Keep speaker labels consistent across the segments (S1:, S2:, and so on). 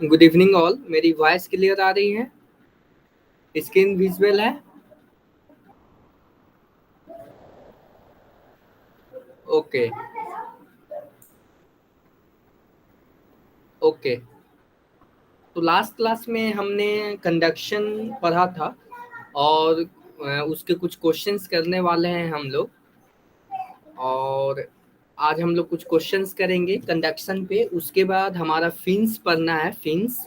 S1: Good evening all. मेरी voice clear आ रही है? स्क्रीन विजुअल है? Okay okay. तो लास्ट क्लास में हमने कंडक्शन पढ़ा था और उसके कुछ क्वेश्चंस करने वाले हैं हम लोग। और आज हम लोग कुछ क्वेश्चंस करेंगे कंडक्शन पे। उसके बाद हमारा फिन्स पढ़ना है, फिन्स।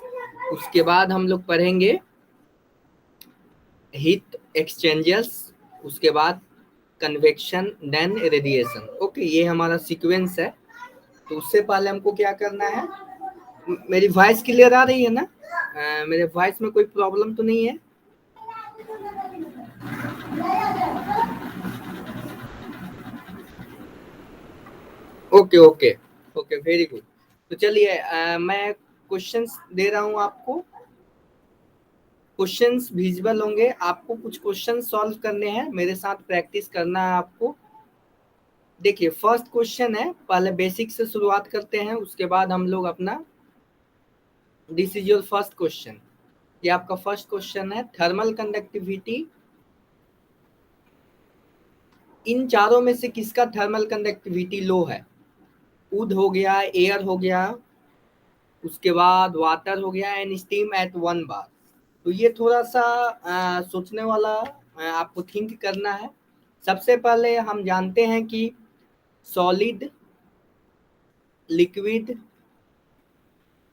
S1: उसके बाद हम लोग पढ़ेंगे हीट एक्सचेंजर्स। उसके बाद कन्वेक्शन, देन रेडिएशन। ओके, ये हमारा सीक्वेंस है। तो उससे पहले हमको क्या करना है? मेरी वॉइस क्लियर आ रही है ना? मेरे वॉइस में कोई प्रॉब्लम तो नहीं है? Okay okay okay, very good. तो चलिए, मैं क्वेश्चंस दे रहा हूं आपको। क्वेश्चंस विजुअल होंगे, आपको कुछ क्वेश्चन सॉल्व करने हैं, मेरे साथ प्रैक्टिस करना है आपको। देखिए, फर्स्ट क्वेश्चन है, पहले बेसिक से शुरुआत करते हैं, उसके बाद हम लोग अपना this is your first question. ये आपका फर्स्ट क्वेश्चन है। थर्मल कंडक्टिविटी, इन चारों में से किसका थर्मल कंडक्टिविटी लो है? वुड हो गया, एयर हो गया, उसके बाद वाटर हो गया, एंड स्टीम एट 1 बार। तो ये थोड़ा सा सोचने वाला, आपको थिंक करना है। सबसे पहले हम जानते हैं कि सॉलिड, लिक्विड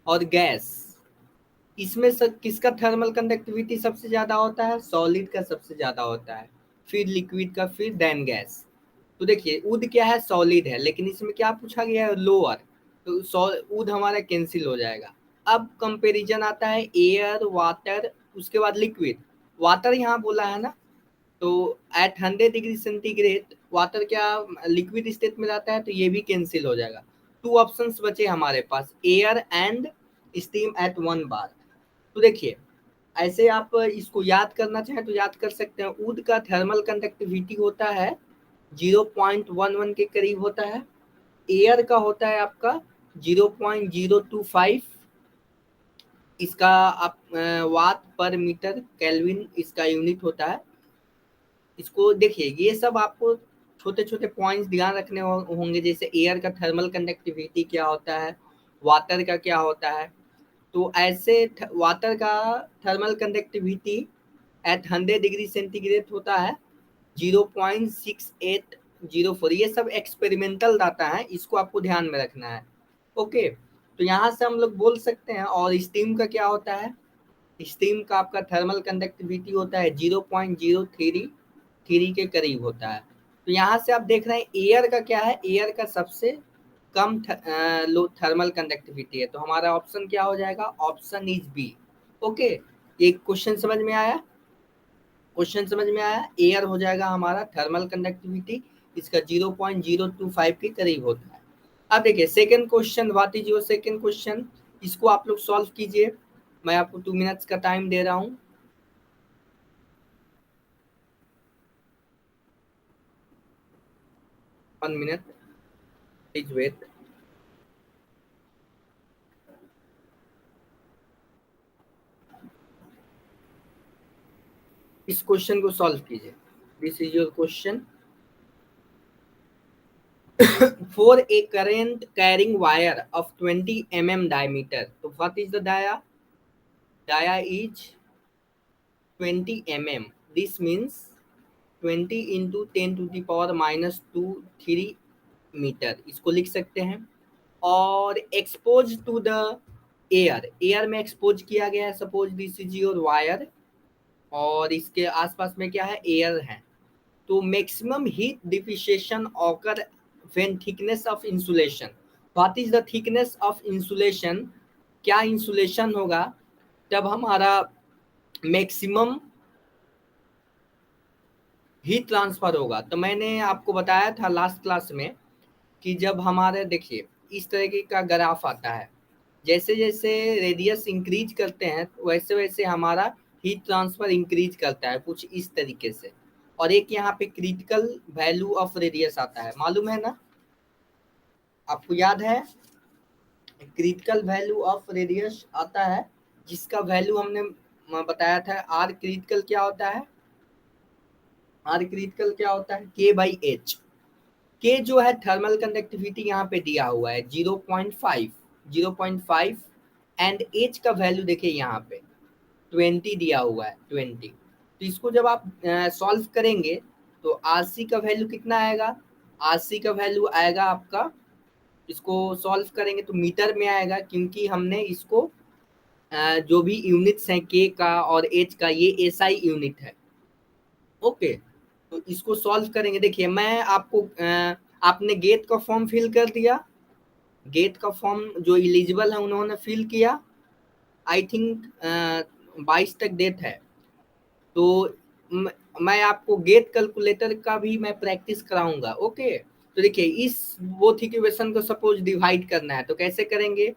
S1: और गैस, इसमें किसका थर्मल कंडक्टिविटी सबसे ज्यादा होता है? सॉलिड का सबसे ज्यादा होता है, फिर लिक्विड का, फिर देन गैस। तो देखिए, उद क्या है? सॉलिड है, लेकिन इसमें क्या पूछा गया है? लोअर। तो उद हमारा कैंसिल हो जाएगा। अब कंपैरिजन आता है एयर, वाटर, उसके बाद लिक्विड। वाटर यहाँ बोला है ना, तो एट 100 डिग्री सेंटीग्रेड वाटर क्या लिक्विड स्टेट में रहता है, तो ये भी कैंसिल हो जाएगा। 2 ऑप्शंस बचे हमारे पास, एयर एंड स्टीम एट 1 बार। तो देखिए, ऐसे आप इसको याद करना चाहें तो याद कर सकते हैं। ऊद का थर्मल कंडक्टिविटी होता है 0.11 के करीब होता है। एयर का होता है आपका 0.025। इसका आप वाट पर मीटर केल्विन इसका यूनिट होता है। इसको देखिए, ये सब आपको छोटे छोटे पॉइंट्स ध्यान रखने होंगे, जैसे एयर का थर्मल कंडक्टिविटी क्या होता है, वाटर का क्या होता है। तो ऐसे वाटर का thermal conductivity eight 100 degree centigrade होता है 0.6804। ये सब एक्सपेरिमेंटल डाटा है, इसको आपको ध्यान में रखना है। ओके, तो यहाँ से हम लोग बोल सकते हैं। और स्टीम का क्या होता है? स्टीम का आपका थर्मल कंडक्टिविटी होता है 0.033 के करीब होता है। तो यहाँ से आप देख रहे हैं एयर का क्या है? एयर का सबसे कम लो थर्मल कंडक्टिविटी है। तो हमारा ऑप्शन क्या हो जाएगा? Option is B. ओके, ये क्वेश्चन समझ में आया? क्वेश्चन समझ में आया? एयर हो जाएगा हमारा थर्मल कंडक्टिविटी, इसका 0.025 के करीब होता है। अब देखिए second question, what is your second question? इसको आप लोग सॉल्व कीजिए। मैं आपको 2 मिनट्स का टाइम दे रहा हूँ। 1 मिनट, प्लीज वेट। इस क्वेश्चन को सॉल्व कीजिए। This is your question. For a current carrying wire of 20 mm diameter, so what is the dia? Dia is 20 mm. This means 20 into 10 to the power minus 2 3 metre, इसको लिख सकते हैं। और expose to the air, air में expose किया गया है, suppose this is your wire, और इसके आसपास में क्या है? एयर है। तो maximum heat dissipation occur when thickness of insulation. What is the thickness of insulation? क्या इंसुलेशन होगा तब हमारा मैक्सिमम हीट ट्रांसफर होगा? तो मैंने आपको बताया था लास्ट क्लास में कि जब हमारे, देखिए, इस तरीके का ग्राफ आता है, जैसे जैसे रेडियस इंक्रीज करते हैं वैसे वैसे हमारा हीट ट्रांसफर इंक्रीज करता है, कुछ इस तरीके से। और एक यहाँ पे क्रिटिकल वैल्यू ऑफ रेडियस आता है, मालूम है ना? आपको याद है? क्रिटिकल वैल्यू ऑफ रेडियस आता है, जिसका वैल्यू हमने बताया था। आर क्रिटिकल क्या होता है, आर क्रिटिकल क्या होता है, के बाई एच। के जो है थर्मल कंडक्टिविटी यहाँ पे दिया हुआ है 0.5, 0.5, एंड एच का वैल्यू देखिए यहाँ पे 20 दिया हुआ है, 20। तो इसको जब आप सॉल्व करेंगे तो आरसी का वैल्यू कितना आएगा, आरसी का वैल्यू आएगा आपका, इसको सॉल्व करेंगे तो मीटर में आएगा, क्योंकि हमने इसको जो भी यूनिट्स हैं के का और एच का, ये एसआई यूनिट है। ओके, तो इसको सॉल्व करेंगे। देखिए मैं आपको आपने गेट का फॉर्म फिल कर दिया, गेट का फॉर्म जो एलिजिबल है उन्होंने फिल किया। आई थिंक 22 तक डेट है, तो मैं आपको गेट कैलकुलेटर का भी मैं प्रैक्टिस कराऊंगा। ओके, तो देखिए इस बोथ इक्वेशन को सपोज डिवाइड करना है तो कैसे करेंगे।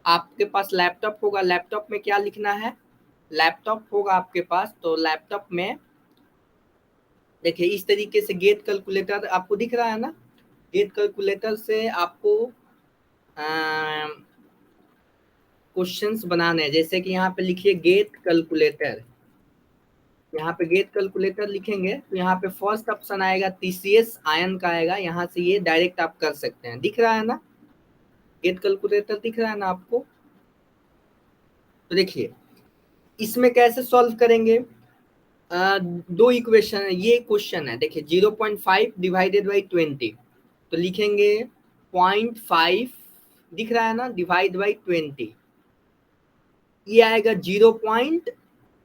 S1: आपके पास लैपटॉप होगा, लैपटॉप में क्या लिखना है, लैपटॉप होगा आपके पास, तो लैपटॉप में देखिए इस तरीके से गेट कैलकुलेटर आपको दिख रहा है ना। गेट कैलकुलेटर से आपको क्वेश्चंस बनाने हैं, जैसे कि यहाँ पे लिखिए गेट कैलकुलेटर। यहाँ पे गेट कैलकुलेटर लिखेंगे तो यहाँ पे फर्स्ट ऑप्शन आएगा टीसीएस आयन का आएगा, यहाँ से ये डायरेक्ट आप कर सकते हैं। दिख रहा है ना, गेट कैलकुलेटर दिख रहा है ना आपको। तो देखिए इसमें कैसे सॉल्व करेंगे, दो इक्वेशन है, ये क्वेश्चन है। देखिए 0.5 डिवाइडेड बाई 20, तो लिखेंगे 0.5 दिख रहा है ना, डिवाइड बाई 20, ये आएगा 0 पॉइंट,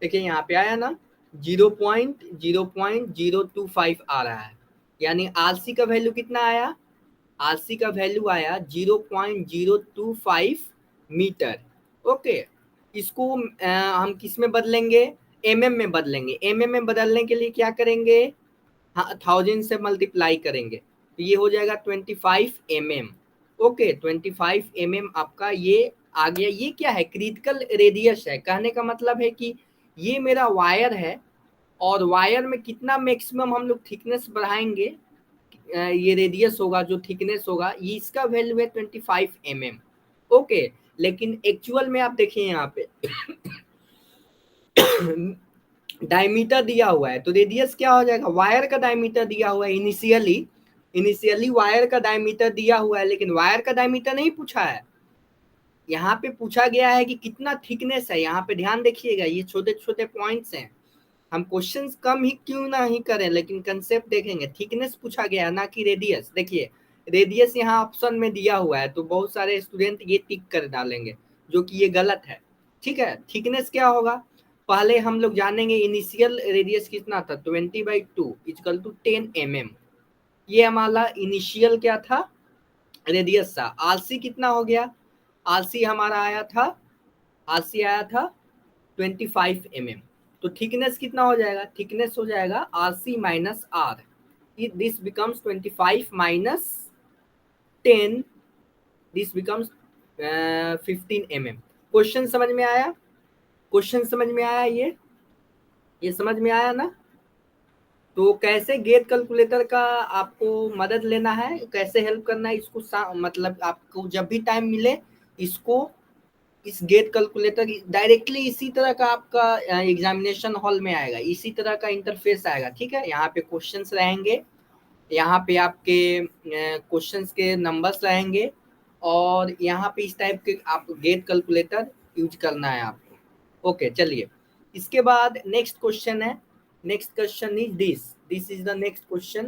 S1: देखिए यहाँ पे आया ना 0.025 आ रहा है, यानी आरसी का वैल्यू कितना आया, आरसी का वैल्यू आया 0.025 मीटर। ओके, इसको हम किस में बदलेंगे, एमएम में बदलेंगे। एमएम में बदलने के लिए क्या करेंगे, हाँ 1000 से मल्टीप्लाई करेंगे, तो ये हो जाएगा 25 mm। ओके, 25 mm आपका ये आ गया। ये क्या है, क्रिटिकल रेडियस है। कहने का मतलब है कि ये मेरा वायर है, और वायर में कितना मैक्सिमम हम लोग थिकनेस बढ़ाएंगे, ये रेडियस होगा, जो थिकनेस होगा, ये इसका वैल्यू है 25 mm। ओके, लेकिन एक्चुअल में आप देखिए यहाँ पे डायमीटर दिया हुआ है, तो रेडियस क्या हो जाएगा, वायर का डायमीटर दिया हुआ है। इनिशियली वायर का डायमीटर दिया हुआ है, लेकिन वायर का डायमीटर नहीं पूछा है, यहाँ पे पूछा गया है कि कितना थिकनेस है। यहाँ पे ध्यान देखिएगा, ये छोटे छोटे पॉइंट्स हैं। हम क्वेश्चंस कम ही क्यों ना ही करें, लेकिन कंसेप्ट देखेंगे। थिकनेस पूछा गया ना कि रेडियस। देखिए रेडियस यहाँ ऑप्शन में दिया हुआ है, तो बहुत सारे स्टूडेंट ये टिक कर डालेंगे, जो कि ये गलत है। ठीक है, थिकनेस क्या होगा, पहले हम लोग जानेंगे। इनिशियल रेडियस कितना था, 20/2 इक्वल टू 10 mm। ये हमारा इनिशियल क्या था, रेडियस था। आरसी कितना हो गया, आरसी हमारा आया था, आरसी आया था 25 mm। तो थिकनेस कितना हो जाएगा, थिकनेस हो जाएगा RC minus R, this becomes 25 minus 10, this becomes 15 mm। Question समझ में आया, क्वेश्चन समझ में आया, ये समझ में आया ना। तो कैसे गेट कैलकुलेटर का आपको मदद लेना है, कैसे हेल्प करना है इसको, मतलब आपको जब भी टाइम मिले इसको, इस गेट कैलकुलेटर डायरेक्टली इसी तरह का आपका एग्जामिनेशन हॉल में आएगा, इसी तरह का इंटरफेस आएगा। ठीक है, यहाँ पे क्वेश्चंस रहेंगे, यहाँ पे आपके क्वेश्चंस के नंबर्स रहेंगे, और यहाँ पे इस टाइप के आप गेट कैलकुलेटर यूज करना है आपको। ओके, चलिए इसके बाद नेक्स्ट क्वेश्चन है। Next question is this is the next question.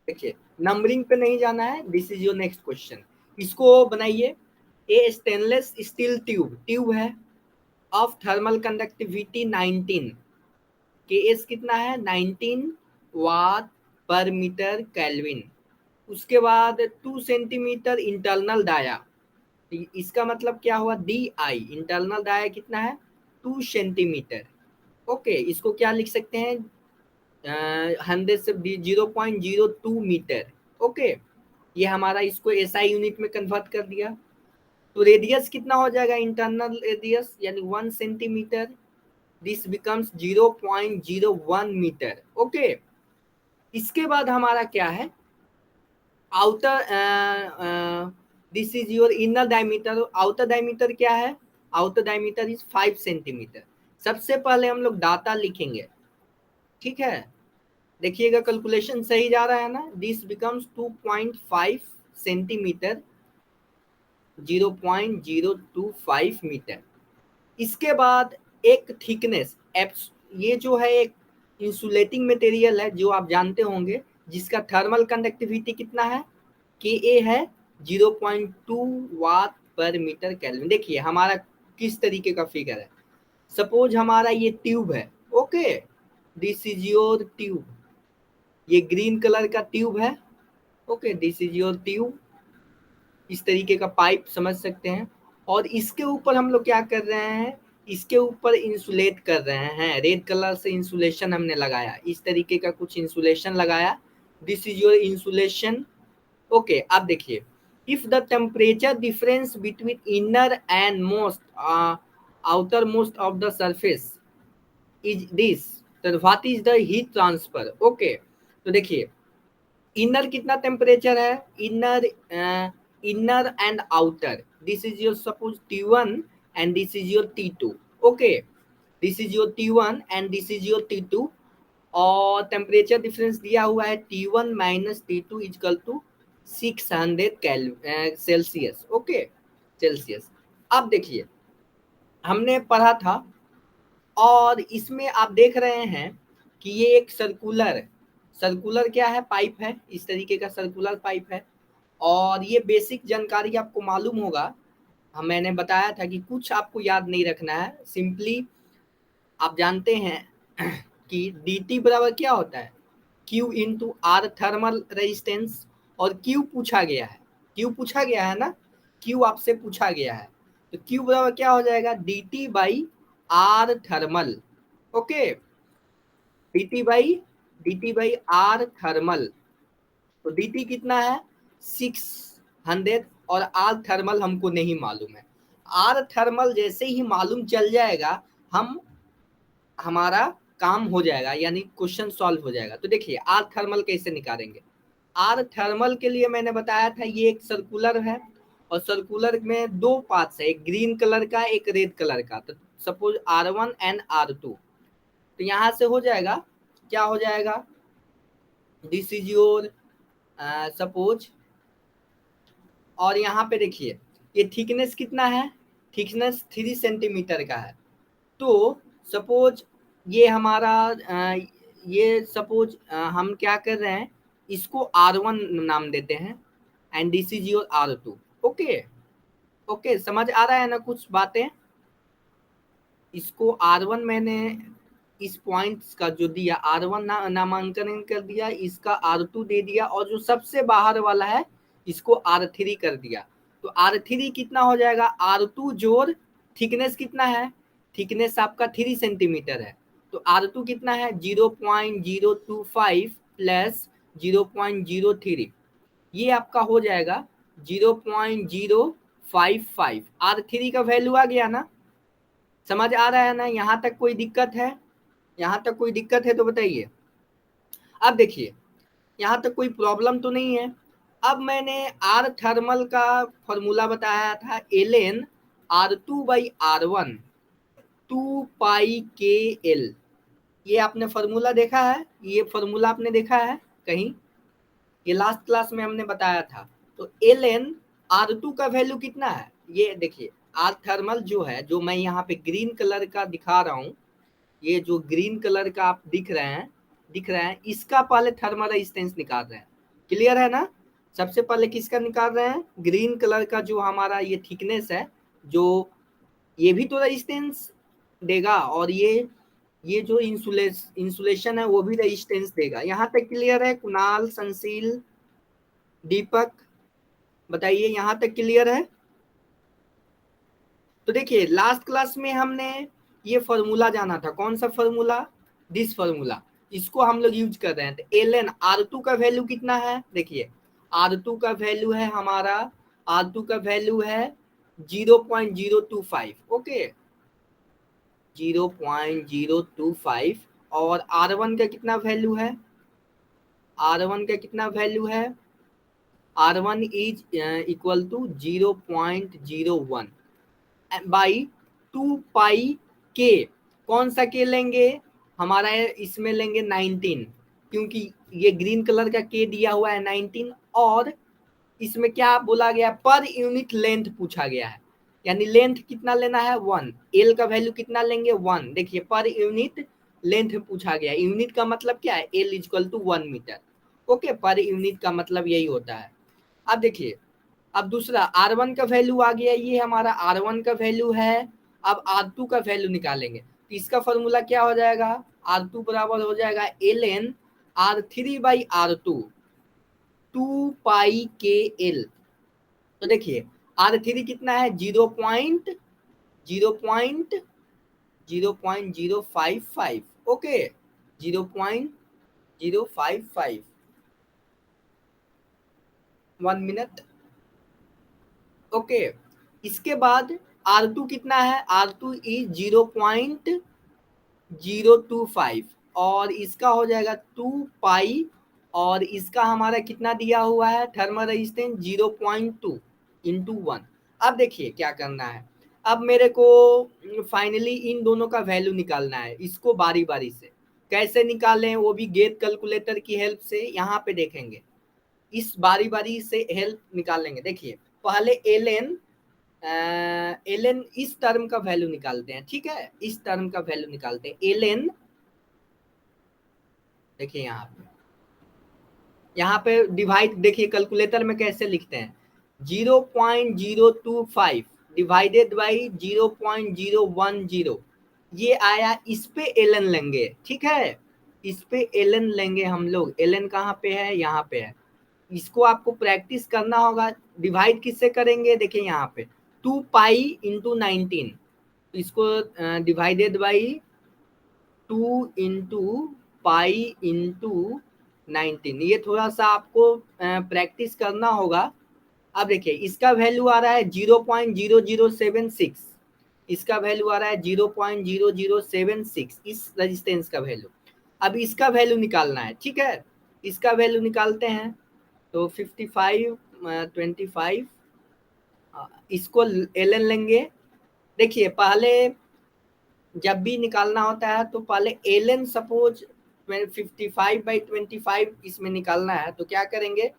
S1: देखिए नंबरिंग पे नहीं जाना है, this is your next question. इसको बनाइए। ए स्टेनलेस स्टील ट्यूब है ऑफ थर्मल कंडक्टिविटी 19, के एस कितना है 19 वाट पर मीटर केल्विन। उसके बाद 2 सेंटीमीटर इंटरनल डाया, इसका मतलब क्या हुआ, डी आई इंटरनल डाया कितना है 2 सेंटीमीटर। ओके, इसको क्या लिख सकते हैं, 100 से 0.02 मीटर। ओके, ये हमारा, इसको एसआई यूनिट में कन्वर्ट कर दिया। तो रेडियस कितना हो जाएगा, इंटरनल रेडियस यानी 1 centimetre, this becomes 0.01 metre. Okay, इसके बाद हमारा क्या है, outer this is your inner diameter. Outer diameter क्या है? Outer diameter is 5 centimetre. सबसे पहले हम लोग डाटा लिखेंगे, ठीक है। देखिएगा कैलकुलेशन सही जा रहा है ना। This becomes 2.5 centimetre, 0.025 metre. इसके बाद एक थिकनेस एप्स, ये जो है एक इंसुलेटिंग मटेरियल है जो आप जानते होंगे, जिसका थर्मल कंडक्टिविटी कितना है? Ka है 0.2 वाट पर मीटर केल्विन। देखिए हमारा किस तरीके का फिगर है। सपोज हमारा ये ट्यूब है, okay, this is your tube, ये ग्रीन कलर का ट्यूब है, okay, this is your tube. इस तरीके का पाइप समझ सकते हैं। और इसके ऊपर हम लोग क्या कर रहे हैं? इसके ऊपर इंसुलेट कर रहे हैं, रेड कलर से इंसुलेशन हमने लगाया, इस तरीके का कुछ इंसुलेशन लगाया। This is your insulation, okay. अब देखिए, if the temperature difference between inner and most outer most of the surface is this, तो what is the heat transfer, okay. तो देखिए इनर कितना टेम्परेचर है? Inner and outer, this is your suppose T1 and this is your T2, okay, this is your T1 and this is your T2। और temperature difference दिया हुआ है T1 minus T2 is equal to 600 Celsius, okay, Celsius. अब देखिए हमने पढ़ा था, और इसमें आप देख रहे हैं कि ये एक सर्कुलर, सर्कुलर क्या है? पाइप है, इस तरीके का सर्कुलर पाइप है। और ये बेसिक जानकारी आपको मालूम होगा, मैंने बताया था कि कुछ आपको याद नहीं रखना है, सिंपली आप जानते हैं कि dt बराबर क्या होता है? Q into R thermal resistance. और Q पूछा गया है, Q पूछा गया है ना, Q आपसे पूछा गया है, तो Q बराबर क्या हो जाएगा? dt by R thermal, okay, dt by R thermal. तो dt कितना है? 600, और आर थर्मल हमको नहीं मालूम है। आर थर्मल जैसे ही मालूम चल जाएगा, हम हमारा काम हो जाएगा, यानी क्वेश्चन सॉल्व हो जाएगा। तो देखिए आर थर्मल कैसे निकालेंगे। आर थर्मल के लिए मैंने बताया था, ये एक सर्कुलर है, और सर्कुलर में दो पार्ट्स है, एक ग्रीन कलर का एक रेड कलर का। तो सपोज R1 एंड R2, तो यहाँ से हो जाएगा, क्या हो जाएगा? दिस इज योर सपोज, और यहाँ पे देखिए ये थिकनेस कितना है? थिकनेस 3 सेंटीमीटर का है। तो सपोज ये हमारा ये सपोज हम क्या कर रहे हैं, इसको R1 नाम देते हैं, and this is your R2, okay, okay, समझ आ रहा है ना कुछ बातें? इसको R1 मैंने इस पॉइंट्स का जो दिया R1 नामांकन कर दिया, इसका R2 दे दिया, और जो सबसे बाहर वाला है इसको R3 कर दिया। तो R3 कितना हो जाएगा? R2 जोड़ थिकनेस कितना है? थिकनेस आपका 3 सेंटीमीटर है, तो R2 कितना है? 0.025 प्लस 0.03, ये आपका हो जाएगा 0.055। R3 का वैल्यू आ गया ना, समझ आ रहा है ना? यहाँ तक कोई दिक्कत है? यहाँ तक कोई दिक्कत है तो बताइए। अब देखिए यहाँ तक कोई प्रॉब्लम तो नहीं है। अब मैंने आर थर्मल का फॉर्मूला बताया था, ln R2 by R1 2 pi के एल। ये आपने फॉर्मूला देखा है? ये फॉर्मूला आपने देखा है कहीं? ये लास्ट क्लास में हमने बताया था। तो ln R2 का वैल्यू कितना है? ये देखिए आर थर्मल जो है, जो मैं यहाँ पे ग्रीन कलर का दिखा रहा हूँ, ये जो ग्रीन कलर का आप दिख रहे हैं, इसका पहले थर्मल रेजिस्टेंस निकाल रहे हैं। क्लियर है ना? सबसे पहले किसका निकाल रहे हैं? ग्रीन कलर का, जो हमारा ये थिकनेस है, जो ये भी तो रेजिस्टेंस देगा, और ये जो इंसुलेशन है वो भी रेजिस्टेंस देगा। यहाँ तक क्लियर है? कुणाल, संशील, दीपक, बताइए यहाँ तक क्लियर है? तो देखिए लास्ट क्लास में हमने ये फॉर्मूला जाना था, कौन सा फॉर्मूला? दिस फॉर्मूला, इसको हम लोग यूज कर रहे हैं। तो ln R2 का वैल्यू कितना है? देखिए R2 का वैल्यू है हमारा, R2 का वैल्यू है 0.025, ओके, 0.025। और R1 का कितना वैल्यू है? R1 का कितना वैल्यू है? R1 is equal to 0.01 by 2 pi K. कौन सा के लेंगे, हमारा इसमें लेंगे 19, क्योंकि ये ग्रीन कलर का के दिया हुआ है 19, और इसमें क्या बोला गया, पर यूनिट लेंथ पूछा गया है, यानी लेंथ कितना लेना है 1, एल का वैल्यू कितना लेंगे 1। देखिए पर यूनिट लेंथ पूछा गया, यूनिट का मतलब क्या है, L equal to 1 metre. Okay, पर यूनिट का मतलब यही होता है। अब देखिए, अब दूसरा R1 का वैल्यू आ गया, ये हमारा R1 का वैल्यू है। अब R2 का वैल्यू निकालेंगे, तो इसका फॉर्मूला क्या हो जाएगा, R2 बराबर हो जाएगा ln R3/R2 2 पाई के एल। तो देखिए R3 कितना है, 0.055, ओके 0.055, 1 मिनट। ओके, इसके बाद R2 कितना है, R2 इज 0.025, और इसका हो जाएगा 2 पाई, और इसका हमारा कितना दिया हुआ है थर्मल रेजिस्टेंस 0.2 इंटू 1। अब देखिए क्या करना है, अब मेरे को फाइनली इन दोनों का वैल्यू निकालना है, इसको बारी बारी से कैसे निकालें, वो भी गेट कैलकुलेटर की हेल्प से। यहाँ पे देखेंगे, इस बारी बारी से हेल्प निकालेंगे। देखिए पहले एल एन इस टर्म का वैल्यू निकालते हैं, ठीक है, इस टर्म का वैल्यू निकालते हैं एल एन। देखिए यहाँ पे डिवाइड, देखिए कैलकुलेटर में कैसे लिखते हैं, 0.025 डिवाइडेड बाई 0.010, ये आया, इस पे एल एन लेंगे, ठीक है, इस पे एल एन लेंगे हम लोग। एल एन कहाँ पे है, यहाँ पे है, इसको आपको प्रैक्टिस करना होगा। डिवाइड किससे करेंगे, देखिए यहाँ पे 2 पाई इंटू 19, इसको divided by 2 into pi into 19, ये थोड़ा सा आपको प्रैक्टिस करना होगा। अब देखिए इसका वैल्यू आ रहा है 0.0076, इसका वैल्यू आ रहा है 0.0076, इस रेजिस्टेंस का वैल्यू। अब इसका वैल्यू निकालना है, ठीक है, इसका वैल्यू निकालते हैं, तो 55 25, इसको एल एन लेंगे। देखिए पहले जब भी निकालना होता है तो पहले एल एन सपोज 55/25 इसमें निकालना है, तो क्या करेंगे,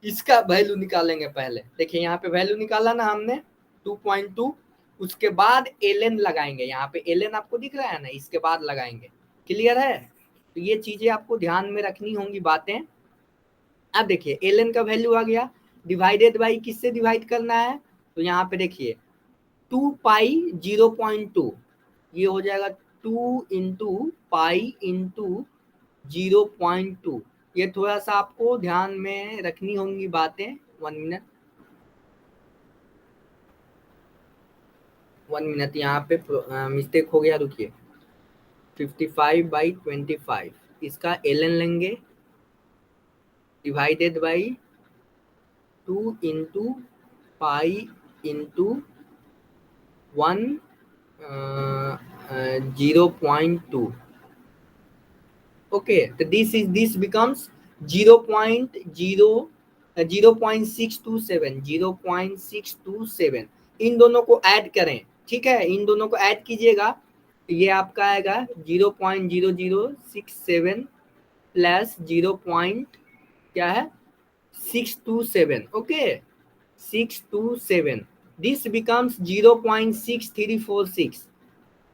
S1: इसका वैल्यू निकालेंगे पहले। देखिए यहाँ पे वैल्यू निकाला ना हमने 2.2, उसके बाद एल एन लगाएंगे, यहाँ पे एल एन आपको दिख रहा है ना, इसके बाद लगाएंगे। क्लियर है, तो ये चीजें आपको ध्यान में रखनी होंगी बातें। अब देखिए एल एन का वैल्यू आ गया, डिवाइडेड बाई किससे डिवाइड करना है, तो यहाँ पे देखिए 2 पाई 0.2, ये हो जाएगा 2 इंटू पाई इंटू 0.2। ये थोड़ा सा आपको ध्यान में रखनी होंगी बातें। 1 मिनट, 1 मिनट, यहाँ पे मिस्टेक हो गया, रुकिए। 55/25, इसका एल एन लेंगे, divided by 2 into pi into 0.2। Okay, तो दिस बिकम्स 0.627, 0.627। इन दोनों को ऐड करें, ठीक है, इन दोनों को ऐड कीजिएगा, तो ये आपका आएगा 0.0067 प्लस 0. क्या है 627, ओके 627, दिस बिकम्स 0.6346,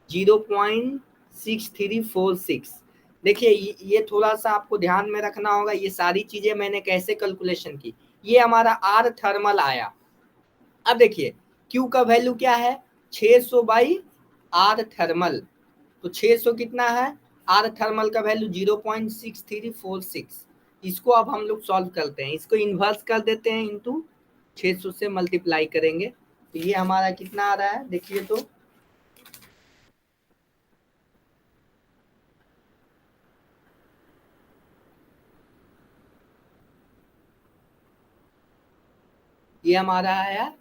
S1: 0.6346। देखिए ये थोड़ा सा आपको ध्यान में रखना होगा, ये सारी चीजें मैंने कैसे कैलकुलेशन की। ये हमारा आर थर्मल आया। अब देखिए क्यू का वैल्यू क्या है, 600 बाई आर थर्मल, तो 600 कितना है, आर थर्मल का वैल्यू 0.6346। इसको अब हम लोग सॉल्व करते हैं, इसको इन्वर्स कर देते हैं, इंटू 600 से मल्टीप्लाई करेंगे, तो ये हमारा कितना आ रहा है, देखिए तो ये हमारा आया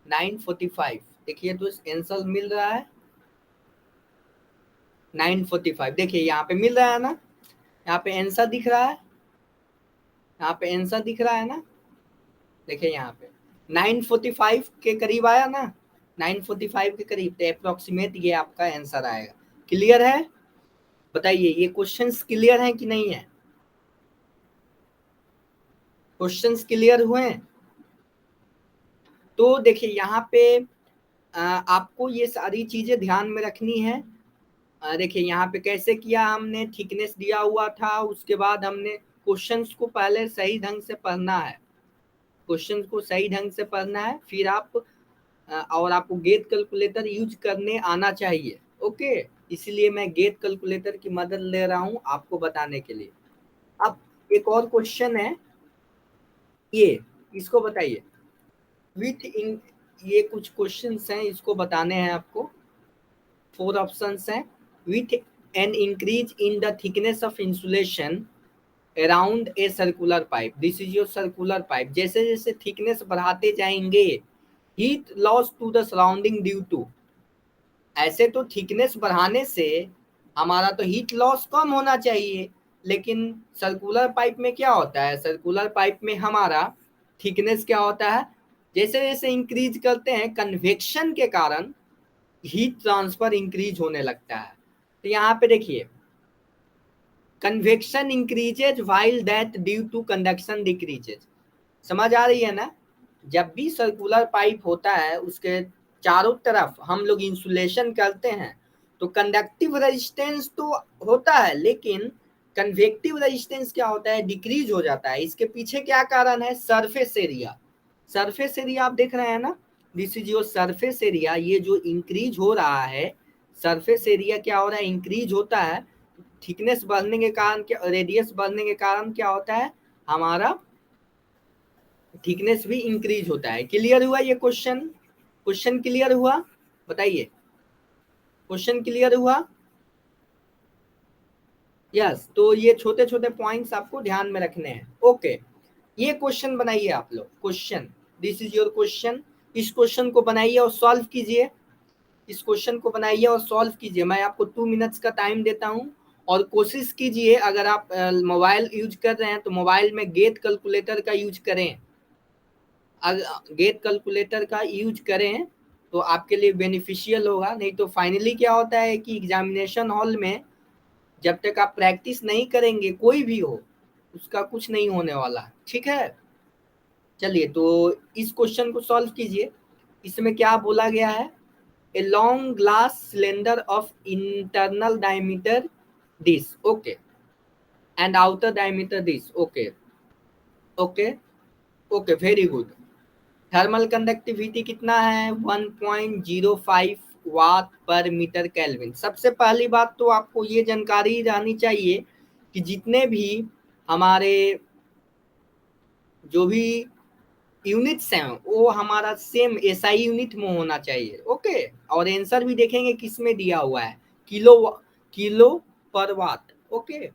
S1: 945। देखिए तो आंसर मिल रहा है 945, देखिए यहाँ पे मिल रहा है ना, यहाँ पे आंसर दिख रहा है, यहाँ पे आंसर दिख रहा है ना। देखिए यहाँ पे 945 के करीब आया ना, 945 के करीब, तो अप्रोक्सीमेट ये आपका आंसर आएगा। क्लियर है? बताइए ये क्वेश्चंस क्लियर हैं कि नहीं है? क्वेश्चंस क्लियर हुए हैं? तो देखिए यहाँ पे आपको ये सारी चीजें ध्यान में रखनी है। देखिए यहाँ पे कैसे किया हमने, थिकनेस दिया हुआ था, उसके बाद हमने क्वेश्चंस को पहले सही ढंग से पढ़ना है, क्वेश्चंस को सही ढंग से पढ़ना है, फिर आप और आपको गेट कैलकुलेटर यूज करने आना चाहिए। ओके, इसलिए मैं गेट कैलकुलेटर की मदद ले रहा हूं आपको बताने के लिए। अब एक और क्वेश्चन है, ये इसको बताइए विथ इन, ये कुछ क्वेश्चंस हैं, इसको बताने हैं आपको। 4 ऑप्शंस हैं। With an increase in the thickness of insulation around a circular pipe, this is your circular pipe, जैसे जैसे थिकनेस बढ़ाते जाएंगे, heat loss to the surrounding due to, ऐसे तो थिकनेस बढ़ाने से हमारा तो हीट लॉस कम होना चाहिए, लेकिन सर्कुलर पाइप में क्या होता है, सर्कुलर पाइप में हमारा थिकनेस क्या होता है, जैसे जैसे इंक्रीज करते हैं कन्वेक्शन के कारण हीट ट्रांसफर इंक्रीज होने लगता है। तो यहाँ पे देखिए convection increases while that due to conduction decreases, समझ आ रही है ना? जब भी सर्कुलर पाइप होता है उसके चारों तरफ हम लोग इंसुलेशन करते हैं तो कंडक्टिव रेजिस्टेंस तो होता है, लेकिन कन्वेक्टिव रेजिस्टेंस क्या होता है, डिक्रीज हो जाता है। इसके पीछे क्या कारण है, सरफेस एरिया, सरफेस एरिया आप देख रहे हैं ना, this is your surface area, ये जो इंक्रीज हो रहा है, सरफेस एरिया क्या हो रहा है, इंक्रीज होता है, थिकनेस बढ़ने के कारण, क्या रेडियस बढ़ने के कारण क्या होता है, हमारा थिकनेस भी इंक्रीज होता है। क्लियर हुआ ये क्वेश्चन? क्वेश्चन क्लियर हुआ? बताइए क्वेश्चन क्लियर हुआ? यस, तो ये छोटे छोटे पॉइंट्स आपको ध्यान में रखने हैं। ओके, ये क्वेश्चन बनाइए आप लोग, question, this is your question, इस क्वेश्चन को बनाइए और सॉल्व कीजिए, इस क्वेश्चन को बनाइए और सॉल्व कीजिए। मैं आपको 2 मिनट्स का टाइम देता हूं और कोशिश कीजिए, अगर आप मोबाइल यूज कर रहे हैं तो मोबाइल में गेट कैलकुलेटर का यूज करें, गेट कैलकुलेटर का यूज करें तो आपके लिए बेनिफिशियल होगा। नहीं तो फाइनली क्या होता है कि एग्जामिनेशन हॉल में जब तक आप प्रैक्टिस नहीं करेंगे, कोई भी हो, उसका कुछ नहीं होने वाला। ठीक है, चलिए तो इस क्वेश्चन को सॉल्व कीजिए। इसमें क्या बोला गया है, a long glass cylinder of internal diameter this, okay, and outer diameter this, okay, okay, okay, very good. Thermal conductivity कितना है, 1.05 वाट पर मीटर केल्विन। सबसे पहली बात तो आपको ये जानकारी रहनी चाहिए कि जितने भी हमारे जो भी यूनिट्स हैं वो हमारा सेम एसआई यूनिट में होना चाहिए। ओके, और आंसर भी देखेंगे किस में दिया हुआ है, किलो, किलो पर वाट। ओके,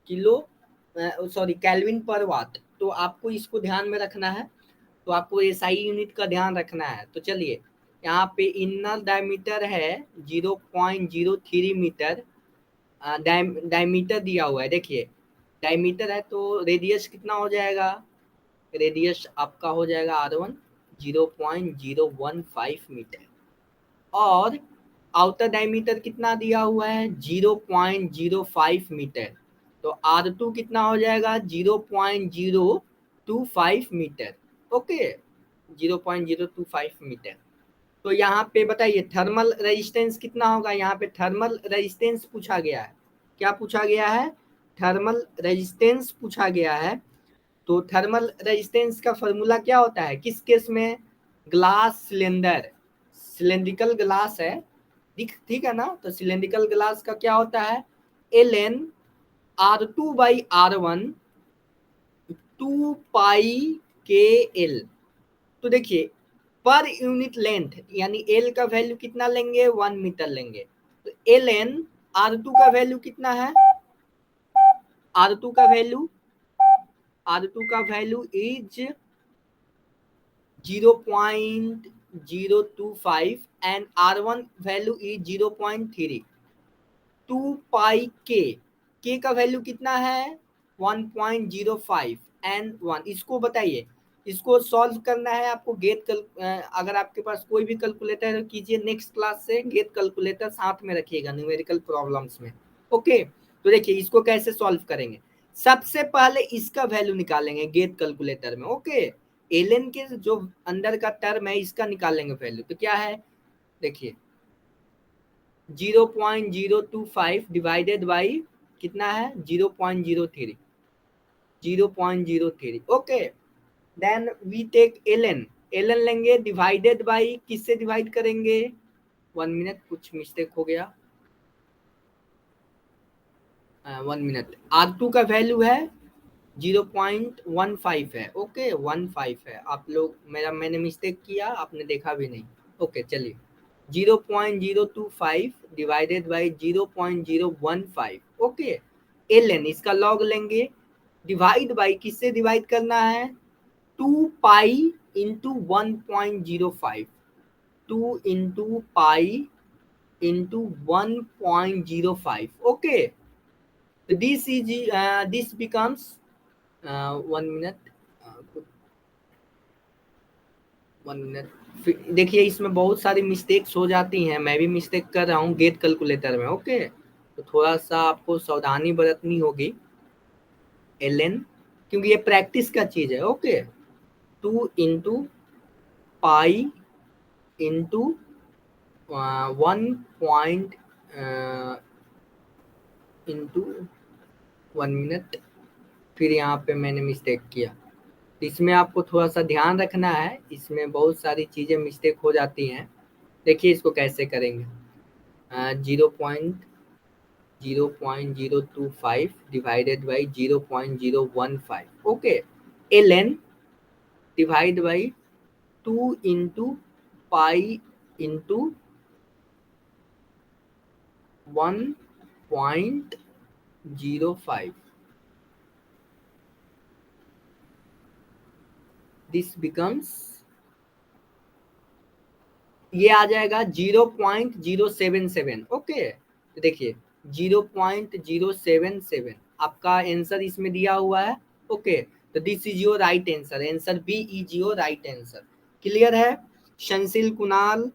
S1: किलो, सॉरी, केल्विन पर वाट, तो आपको इसको ध्यान में रखना है, तो आपको एसआई यूनिट का ध्यान रखना है। तो चलिए यहाँ पे इनर डायमीटर है 0.03 मीटर, डायमीटर दिया हुआ है, देखिए डायमीटर है तो रेडियस कितना हो जाएगा, रेडियस आपका हो जाएगा R1 0.015 मीटर, और आउटर डायमीटर कितना दिया हुआ है 0.05 मीटर, तो R2 कितना हो जाएगा 0.025 मीटर। Okay, 0.025 metre. तो यहाँ पे बताइए थर्मल रेजिस्टेंस कितना होगा, यहाँ पे थर्मल रेजिस्टेंस पूछा गया है, क्या पूछा गया है, थर्मल रेजिस्टेंस पूछा गया है। तो थर्मल रेजिस्टेंस का फॉर्मूला क्या होता है, किस केस में, ग्लास सिलेंडर, सिलेंड्रिकल ग्लास है, ठीक है ना, तो सिलेंड्रिकल ग्लास का क्या होता है, एल एन R2/R1 2 पाई के एल। तो देखिए पर यूनिट लेंथ यानी एल का वैल्यू कितना लेंगे, 1 मीटर लेंगे, तो एल एन R2 का वैल्यू कितना है, R2 का वैल्यू, R2 का value is 0.025 and R1 value is 0.3, 2 pi के का वैल्यू कितना है 1.05 and 1, इसको बताइए इसको सॉल्व करना है आपको अगर आपके पास कोई भी कैलकुलेटर है कीजिए, नेक्स्ट क्लास से गेट कैलकुलेटर साथ में रखिएगा न्यूमेरिकल प्रॉब्लम्स में। ओके, तो देखिए इसको कैसे सॉल्व करेंगे। सबसे पहले इसका वैल्यू निकालेंगे गेट कैलकुलेटर में। ओके, एलएन के जो अंदर का टर्म है इसका निकालेंगे वैल्यू, तो क्या है देखिए 0.025 डिवाइडेड बाई कितना है 0.03, 0.03। Okay, then we take LN, LN लेंगे डिवाइडेड बाई किससे डिवाइड करेंगे, 1 मिनट कुछ मिस्टेक हो गया, 1 मिनट। R2 का वैल्यू है 0.15 है। ओके 15 है, आप लोग मैंने मिस्टेक किया, आपने देखा भी नहीं। ओके चलिए 0.025 डिवाइडेड बाई 0.015। ओके, एलएन इसका लॉग लेंगे, डिवाइड बाई किससे डिवाइड करना है 2 पाई into 1.05, 2 into pi into 1.05। Okay, this becomes 1 minute, 1 minute. देखिए इसमें बहुत सारी मिस्टेक्स हो जाती हैं, मैं भी मिस्टेक कर रहा हूँ गेट कैलकुलेटर में। ओके, तो थोड़ा सा आपको सावधानी बरतनी होगी एलएन, क्योंकि ये प्रैक्टिस का चीज है। Okay, 2 into pi into 1 into 1 minute, फिर यहाँ पे मैंने मिस्टेक किया। इसमें आपको थोड़ा सा ध्यान रखना है, इसमें बहुत सारी चीज़ें मिस्टेक हो जाती हैं। देखिए इसको कैसे करेंगे, 0.025 divided by 0.015। Okay, LN divide by 2 into pi into 1.05, this becomes, ये आ जाएगा 0.077। ओके, तो देखिए 0.077 आपका आंसर इसमें दिया हुआ है। ओके, तो this is your right answer, answer B is your right answer. Clear है संशील, कुणाल,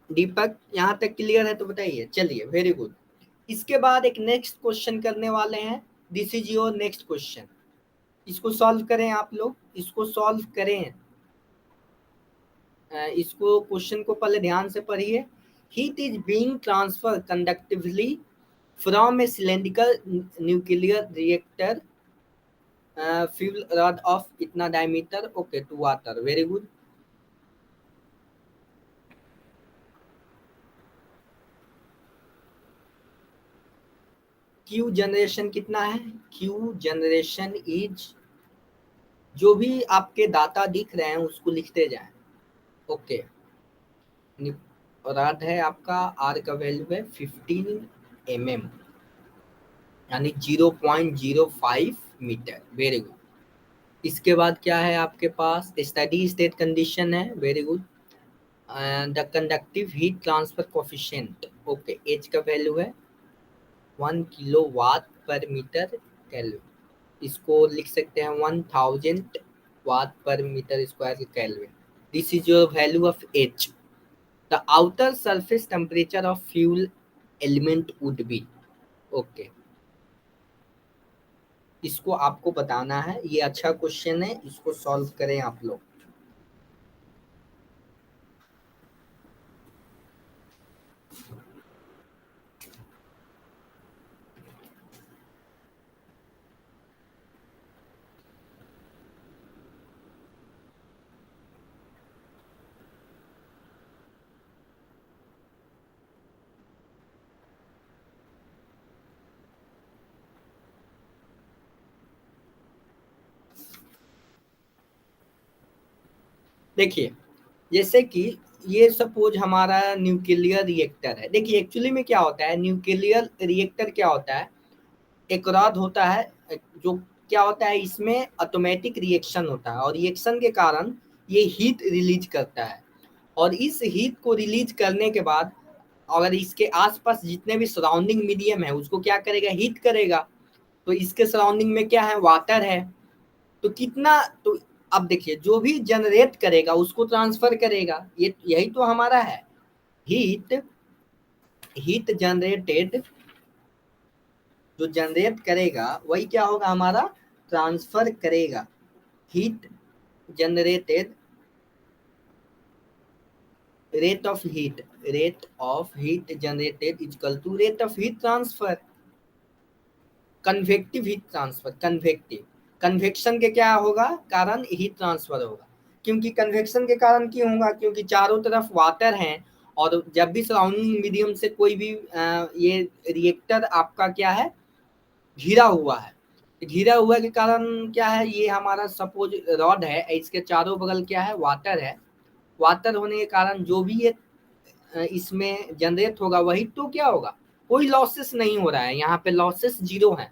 S1: दीपक, यहाँ तक क्लियर है तो बताइए। चलिए वेरी गुड। इसके बाद एक नेक्स्ट क्वेश्चन करने वाले हैं, this is your next question. इसको सॉल्व करें आप लोग, इसको सॉल्व करें। इसको क्वेश्चन को पहले ध्यान से पढ़िए। Heat is being transfer conductively from a cylindrical nuclear reactor fuel rod of इतना diameter okay to water. Very good. Q generation कितना है, क्यू जनरेशन इज, जो भी आपके डाटा दिख रहे हैं उसको लिखते जाएं। ओके, रॉड है आपका, आर का वैल्यू है 15 mm, यानी 0.05 मीटर। Very good. इसके बाद क्या है आपके पास, स्टडी स्टेट कंडीशन है। Very good. The conductive heat transfer coefficient, okay, H का वैल्यू है 1 किलोवाट पर मीटर केल्विन, इसको लिख सकते हैं 1000 watt per metre square kelvin. This is your value of H. The outer surface temperature of fuel element would be, okay, इसको आपको बताना है। ये अच्छा क्वेश्चन है, इसको सॉल्व करें आप लोग। देखिए जैसे कि ये सपोज हमारा न्यूक्लियर रिएक्टर है। देखिए एक्चुअली में क्या होता है, न्यूक्लियर रिएक्टर क्या होता है, एक रॉड होता है, जो क्या होता है इसमें ऑटोमेटिक रिएक्शन होता है, और रिएक्शन के कारण ये हीट रिलीज करता है। और इस हीट को रिलीज करने के बाद अगर इसके आसपास जितने भी सराउंडिंग मीडियम है उसको क्या करेगा, हीट करेगा। तो इसके सराउंडिंग में क्या है, वाटर है। तो कितना, तो अब देखिए जो भी जनरेट करेगा उसको ट्रांसफर करेगा, ये यही तो हमारा है। हीट हीट जनरेटेड, जो जनरेट करेगा वही क्या होगा हमारा, ट्रांसफर करेगा। Heat generated, rate of heat generated is equal to rate of heat transfer। Convective heat transfer, convective, convection के क्या होगा कारण, हीट ट्रांसफर होगा। क्योंकि कन्वेक्शन के कारण क्यों होगा, क्योंकि चारों तरफ वाटर है, और जब भी सराउंडिंग मीडियम से कोई भी ये रिएक्टर आपका क्या है, घिरा हुआ है, घिरा हुआ के कारण क्या है, ये हमारा सपोज रॉड है, इसके चारों बगल क्या है, वाटर है। वाटर होने के कारण जो भी ये इसमें जनरेट होगा वही तो क्या होगा, कोई लॉसेस नहीं हो रहा है, यहाँ पे लॉसेस जीरो है।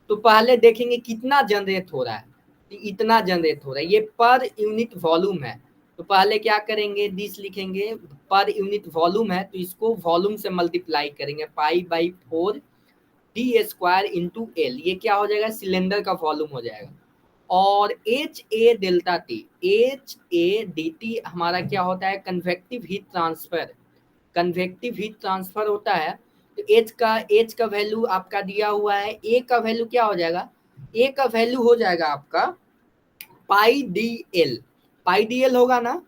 S1: तो पहले देखेंगे कितना जनरेट हो रहा है, इतना जनरेट हो रहा है, ये पर यूनिट वॉल्यूम है। तो पहले क्या करेंगे, दिस लिखेंगे, पर यूनिट वॉल्यूम है तो इसको वॉल्यूम से मल्टीप्लाई करेंगे, पाई/4 डी स्क्वायर इंटू एल, ये क्या हो जाएगा, सिलेंडर का वॉल्यूम हो जाएगा। और H A delta T, H A D T हमारा क्या होता है, convective heat transfer, convective heat transfer होता है। तो एच का वैल्यू आपका दिया हुआ है, ए का वैल्यू क्या हो जाएगा, ए का वैल्यू हो जाएगा आपका पाई डी एल, पाई डी एल होगा ना,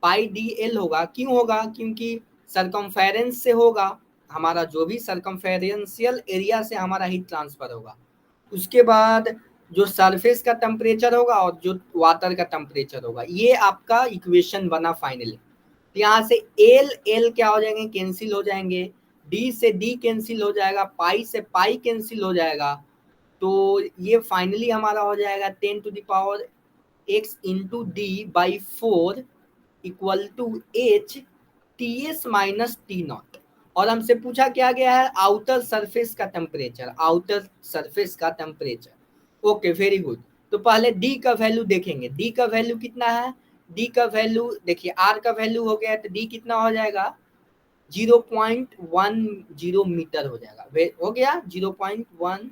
S1: पाई डी एल होगा, क्यों होगा, क्योंकि सरकमफेरेंस से होगा, हमारा जो भी सरकमफेरेंशियल एरिया से हमारा हीट ट्रांसफर होगा। उसके बाद जो सरफेस का टेम्परेचर होगा और जो वाटर का टेम्परेचर होगा, ये आपका इक्वेशन बना फाइनली। तो यहाँ से एल एल क्या हो जाएंगे, कैंसिल हो जाएंगे, डी से डी कैंसिल हो जाएगा, पाई से पाई कैंसिल हो जाएगा। तो ये फाइनली हमारा हो जाएगा 10⁻⁴ into D by 4 equal to H T S minus T naught. और हमसे पूछा क्या गया है, आउटर सरफेस का टेम्परेचर, आउटर सरफेस का टेम्परेचर। Okay very good. तो पहले डी का वैल्यू देखेंगे, डी का वैल्यू कितना है, डी का वैल्यू देखिए, आर का वैल्यू हो गया तो डी कितना हो जाएगा, 0.10 मीटर हो जाएगा, हो गया 0.1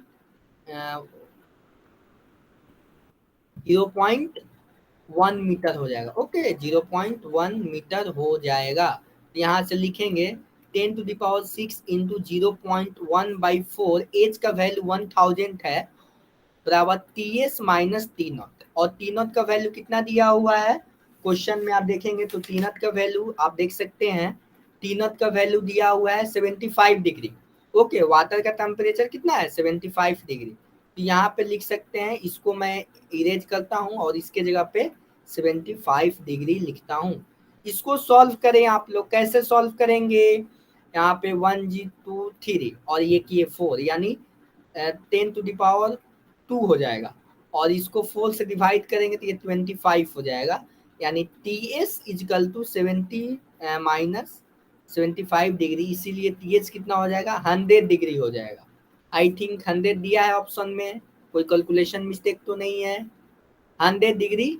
S1: 0.1 मीटर हो जाएगा। ओके 0.1 मीटर हो जाएगा। तो यहाँ से लिखेंगे 10⁶ इंटू 0.1/4, एच का वैल्यू 1000 है, बराबर T S minus T naught. और टी नॉट का वैल्यू कितना दिया हुआ है, क्वेश्चन में आप देखेंगे तो टी नॉट का वैल्यू आप देख सकते हैं, टी नॉट का वैल्यू दिया हुआ है 75 डिग्री। ओके वाटर का टेम्परेचर कितना है, 75 डिग्री। तो यहाँ पे लिख सकते हैं, इसको मैं इरेज करता हूँ और इसके जगह पे 75 डिग्री लिखता हूँ। इसको सॉल्व करें आप लोग, कैसे सॉल्व करेंगे, यहाँ पे 1G2 3 और ये किए 4, यानी 10⁻² हो जाएगा, और इसको 4 से डिवाइड करेंगे तो ये 25 हो जाएगा, यानी T S is equal to 75 degree, इसीलिए टी एच कितना हो जाएगा, 100 डिग्री हो जाएगा। आई थिंक 100 दिया है ऑप्शन में, कोई कैलकुलेशन मिस्टेक तो नहीं है, 100 डिग्री।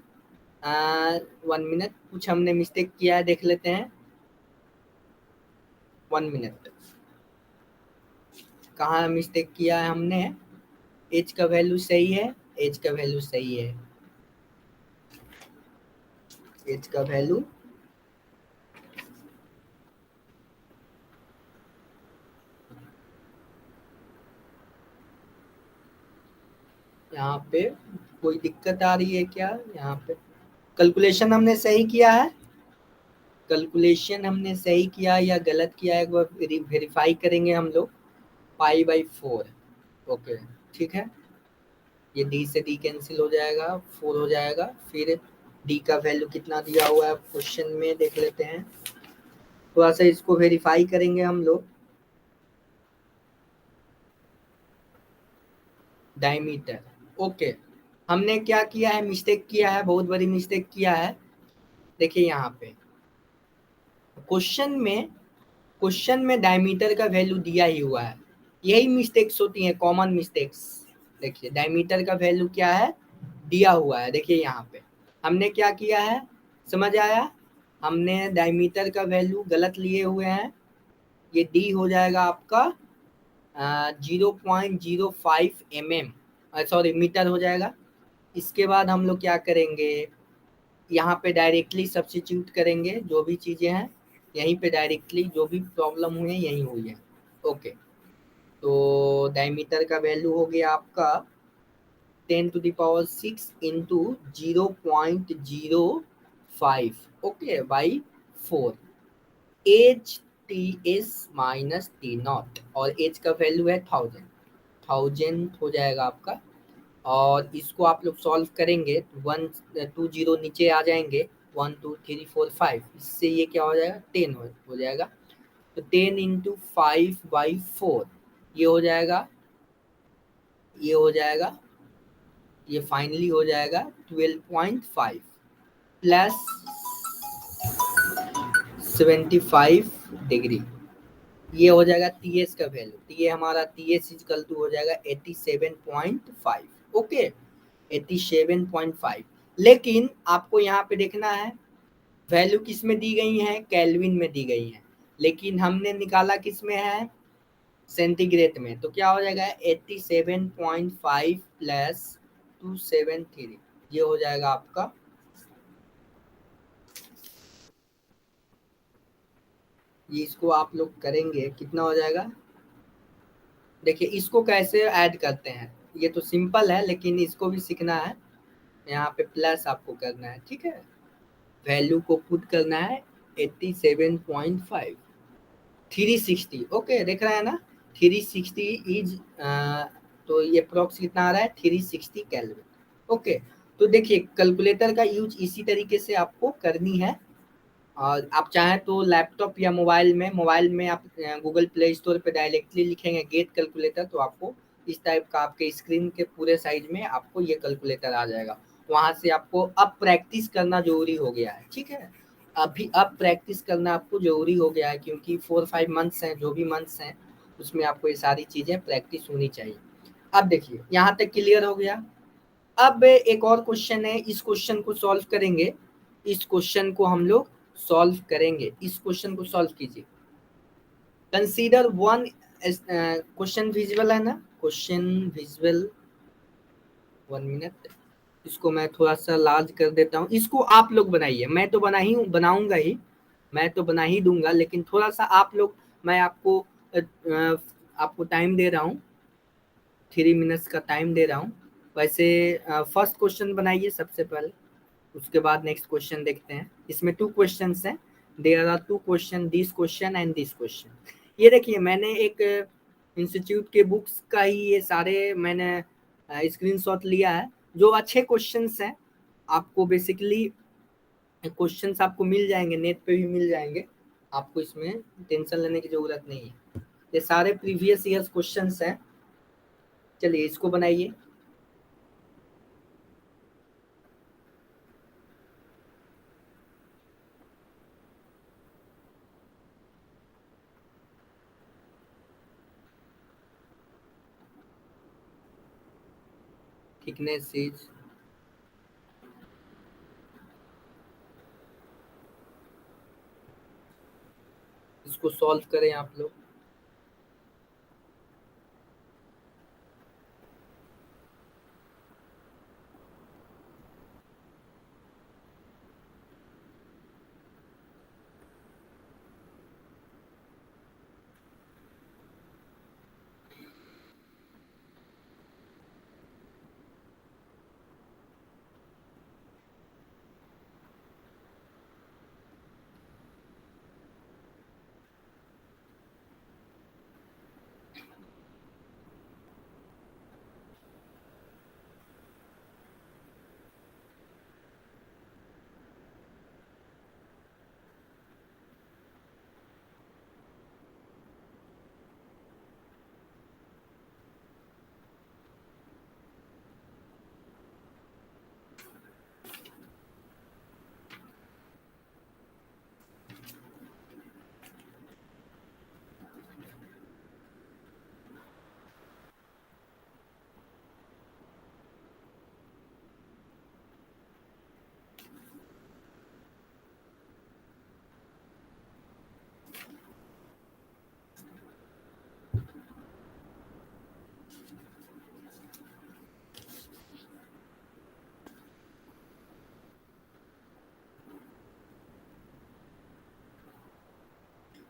S1: 1 मिनट, कुछ हमने मिस्टेक किया है, देख लेते हैं, 1 मिनट, कहाँ मिस्टेक किया है हमने, एच का वैल्यू सही है, एच का वैल्यू सही है, एच का वैल्यू यहाँ पे कोई दिक्कत आ रही है क्या, यहाँ पे कैलकुलेशन हमने सही किया है, कैलकुलेशन हमने सही किया या गलत किया है, एक बार वेरीफाई करेंगे हम लोग। पाई/4, ओके ठीक है, ये डी से डी कैंसिल हो जाएगा, 4 हो जाएगा, फिर डी का वैल्यू कितना दिया हुआ है क्वेश्चन में देख लेते हैं, थोड़ा सा इसको वेरीफाई करेंगे हम लोग। डायमीटर, ओके, हमने क्या किया है, मिस्टेक किया है, बहुत बड़ी मिस्टेक किया है। देखिए यहाँ पे क्वेश्चन में डायमीटर का वैल्यू दिया ही हुआ है, यही मिस्टेक्स होती हैं, कॉमन मिस्टेक्स। देखिए डायमीटर का वैल्यू क्या है, दिया हुआ है, देखिए यहाँ पे हमने क्या किया है, समझ आया, हमने डायमीटर का वैल्यू गलत लिए हुए हैं, ये डी हो जाएगा आपका 0.05 mm, सॉरी मीटर हो जाएगा, इसके बाद हम लोग क्या करेंगे, यहाँ पे डायरेक्टली सब्स्टिट्यूट करेंगे जो भी चीजें हैं, यहीं पे डायरेक्टली जो भी प्रॉब्लम हुई है यहीं हुई है। ओके, तो डायमीटर का वैल्यू हो गया आपका 10⁶ into 0.05 okay by 4 H T S minus T naught, और एच का वैल्यू है 1000 हो जाएगा आपका। और इसको आप लोग सॉल्व करेंगे तो 1 2 0 नीचे आ जाएंगे, 1 2 3 4 5, इससे ये क्या हो जाएगा 10 हो जाएगा। तो 10 इंटू 5/4 ये हो जाएगा, ये हो जाएगा, ये फाइनली हो जाएगा 12.5 प्लस 75 डिग्री, ये हो जाएगा टी एस का वैल्यू। तो ये हमारा टी एस इजकल टू हो जाएगा 87.5 ओके, 87.5। लेकिन आपको यहाँ पे देखना है वैल्यू किस में दी गई है, केल्विन में दी गई है, लेकिन हमने निकाला किस में है, सेंटीग्रेड में। तो क्या हो जाएगा 87.5 प्लस 273, ये हो जाएगा आपका, ये इसको आप लोग करेंगे कितना हो जाएगा। देखिए इसको कैसे ऐड करते हैं, ये तो सिंपल है लेकिन इसको भी सीखना है। यहाँ पे प्लस आपको करना है, ठीक है, वैल्यू को पुट करना है 87.5 360 ओके, देख रहा है ना 360 इज, तो ये अप्रोक्स कितना आ रहा है 360 केल्विन ओके। तो देखिए कैलकुलेटर का यूज इसी तरीके से आपको करनी है। और आप चाहें तो लैपटॉप या मोबाइल में आप गूगल प्ले स्टोर पे डायरेक्टली लिखेंगे गेट कैलकुलेटर, तो आपको इस टाइप का आपके स्क्रीन के पूरे साइज में आपको ये कैलकुलेटर आ जाएगा। वहां से आपको अब प्रैक्टिस करना जरूरी हो गया है, ठीक है, अभी अब प्रैक्टिस करना आपको जरूरी हो गया है, क्योंकि 4 5 मंथ्स हैं, जो भी मंथ्स हैं उसमें आपको ये सारी चीजें प्रैक्टिस होनी चाहिए। अब देखिए यहाँ तक क्लियर हो गया। अब एक और क्वेश्चन है, इस क्वेश्चन को सॉल्व करेंगे, इस क्वेश्चन को हम लोग सॉल्व करेंगे, इस क्वेश्चन को सॉल्व कीजिए। कंसीडर वन, क्वेश्चन विजुअल है ना, क्वेश्चन विजुअल, 1 मिनट, इसको मैं थोड़ा सा लार्ज कर देता हूँ, इसको आप लोग बनाइए, मैं तो बनाऊंगा ही, मैं तो बना ही दूंगा, लेकिन थोड़ा सा आप लोग, मैं आपको टाइम दे रहा हूँ, 3 मिनट्स का टाइम दे रहा हूँ। वैसे फर्स्ट क्वेश्चन बनाइए सबसे पहले, उसके बाद नेक्स्ट क्वेश्चन देखते हैं। इसमें 2 क्वेश्चंस हैं, there are 2 question, this question and this question. ये देखिए मैंने एक इंस्टीट्यूट के बुक्स का ही ये सारे मैंने स्क्रीनशॉट लिया है, जो अच्छे क्वेश्चंस हैं, आपको बेसिकली क्वेश्चंस आपको मिल जाएंगे, नेट पे भी मिल जाएंगे, आपको इसमें टेंशन लेने की जरूरत नहीं है, ये सारे प्रीवियस ईयर्स क्वेश्चंस हैं। चलिए इसको बनाइए। थिकनेस इज, इसको सॉल्व करें आप लोग।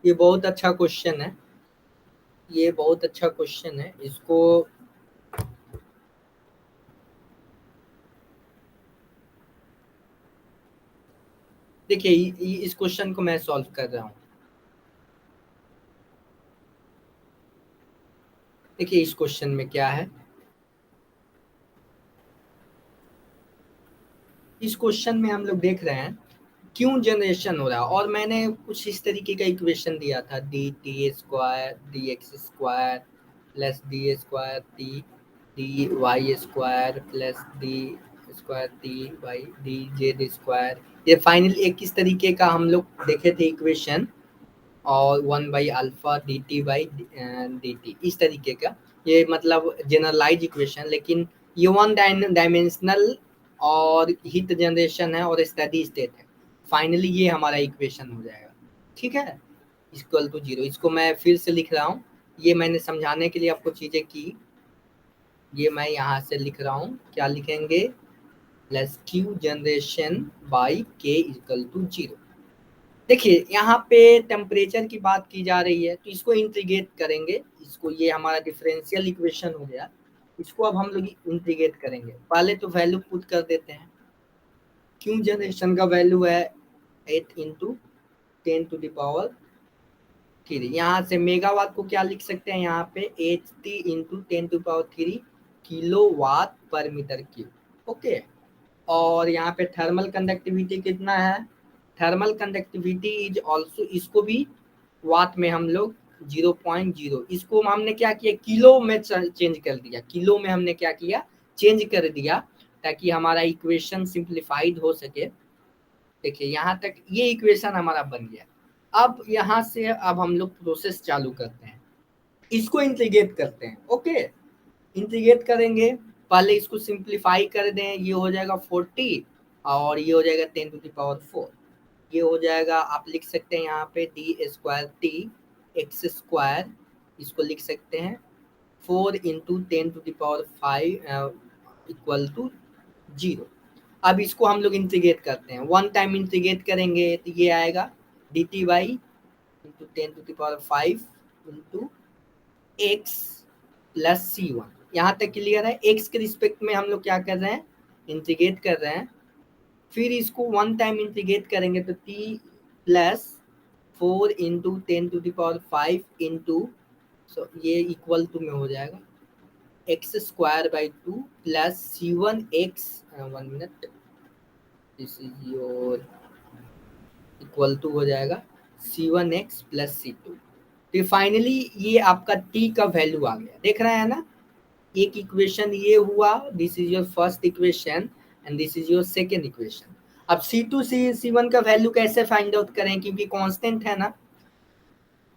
S1: ये बहुत अच्छा क्वेश्चन है, ये बहुत अच्छा क्वेश्चन है। इसको देखिए, इस क्वेश्चन को मैं सॉल्व कर रहा हूँ। देखिए इस क्वेश्चन में क्या है, इस क्वेश्चन में हम लोग देख रहे हैं क्यों जनरेशन हो रहा है, और मैंने कुछ इस तरीके का इक्वेशन दिया था, D T square D X square plus D square D Y square plus D square T Y D Z square. ये फाइनल एक किस तरीके का हम लोग देखे थे इक्वेशन, और 1/α dt बाई डी टी, इस तरीके का। ये मतलब जनरलाइज इक्वेशन, लेकिन ये वन डायमेंशनल और हीट जनरेशन है और स्टेडी स्टेट है। फाइनली ये हमारा इक्वेशन हो जाएगा, ठीक है, इक्वल टू जीरो। इसको मैं फिर से लिख रहा हूँ, ये मैंने समझाने के लिए आपको चीजें की, ये मैं यहाँ से लिख रहा हूँ, क्या लिखेंगे, प्लस क्यू जनरेशन बाई के इक्वल टू जीरो। देखिए यहाँ पे टेम्परेचर की बात की जा रही है, तो इसको इंटीग्रेट करेंगे, इसको, ये हमारा डिफरेंशियल इक्वेशन हो गया, इसको अब हम लोग इंटीग्रेट करेंगे। पहले तो वैल्यू पुट कर देते हैं, क्यू जनरेशन का वैल्यू है 8 × 10⁻³ यहाँ से मेगावाट को क्या लिख सकते हैं, यहाँ पे Ht × 10⁻³ kilo watt per metre cube. Okay, और यहाँ पे थर्मल कंडक्टिविटी कितना है, थर्मल कंडक्टिविटी इज ऑल्सो, इसको भी वाट में हम लोग 0.0, इसको हमने क्या किया, किलो में चेंज कर दिया, किलो में हमने क्या किया, चेंज कर दिया, ताकि हमारा इक्वेशन सिंप्लीफाइड हो सके। देखिए यहाँ तक ये इक्वेशन हमारा बन गया। अब यहाँ से अब हम लोग प्रोसेस चालू करते हैं, इसको इंटीग्रेट करते हैं। ओके, इंटीग्रेट करेंगे, पहले इसको सिंप्लीफाई कर दें, ये हो जाएगा 40 और ये हो जाएगा 10⁻⁴। ये हो जाएगा, आप लिख सकते हैं यहाँ पे D square T x square, इसको लिख सकते हैं 4 × 10⁵ इक्वल टू 0। अब इसको हम लोग इंटीग्रेट करते हैं, वन टाइम इंटीग्रेट करेंगे तो ये आएगा D T Y into 10⁵ into X plus C1। यहाँ तक क्लियर है। एक्स के रिस्पेक्ट में हम लोग क्या कर रहे हैं, इंटीग्रेट कर रहे हैं, फिर इसको वन टाइम इंटीग्रेट करेंगे तो t प्लस 4 × 10⁵ इंटू, ये इक्वल टू में हो जाएगा x² 2 plus C1x, 1 minute, this is your equal to हो जाएगा C1x प्लस C2। तो फाइनली ये आपका t का वैल्यू आ गया, देख रहे हैं ना, एक इक्वेशन ये हुआ, this is your first equation and this is your second equation. अब C2 C1 का वैल्यू कैसे फाइंड आउट करें, क्योंकि कांस्टेंट है ना,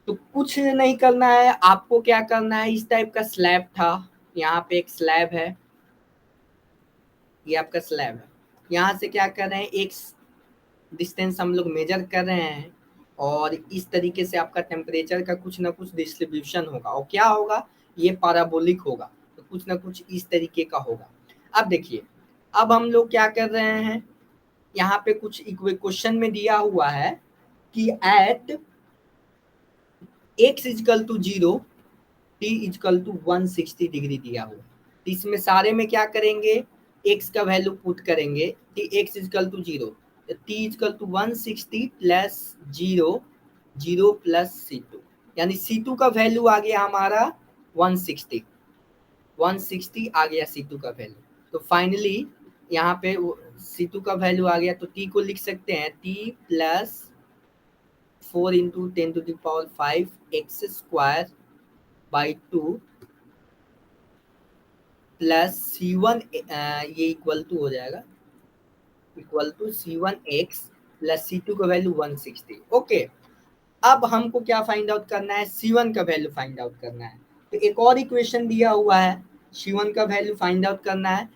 S1: तो कुछ नहीं करना है आपको, क्या करना है, इस टाइप का स्लैब था, यहाँ पे एक स्लैब है, ये आपका स्लैब है, यहाँ से क्या कर रहे हैं, एक डिस्टेंस हम लोग मेजर कर रहे हैं, और इस तरीके से आपका टेम्परेचर का कुछ ना कुछ डिस्ट्रीब्यूशन होगा, और क्या होगा, ये पैराबोलिक होगा, तो कुछ ना कुछ इस तरीके का होगा। अब देखिए, अब हम लोग क्या कर रहे हैं, यहाँ पे कुछ क्वेश्चन में दिया हुआ है कि at x is equal to 0 t is equal to 160 degree दिया हुआ, तो इसमें सारे में क्या करेंगे, x का वैल्यू पुट करेंगे, t x is equal to 0, t is equal to 160 plus 0 plus C2, यानी C2 का वैल्यू आ गया हमारा 160 आ गया C2 का वैल्यू। तो फाइनली यहाँ पे C2 का वैल्यू आ गया, तो t को लिख सकते हैं t plus 4 × 10⁵x² by 2 plus C1, ये इक्वल टू हो जाएगा, equal to C1x plus C2 का वैल्यू 160। ओके, अब हमको क्या फाइंड आउट करना है, C1 का वैल्यू फाइंड आउट करना है। तो एक और इक्वेशन दिया हुआ है, C1 का वैल्यू फाइंड आउट करना है,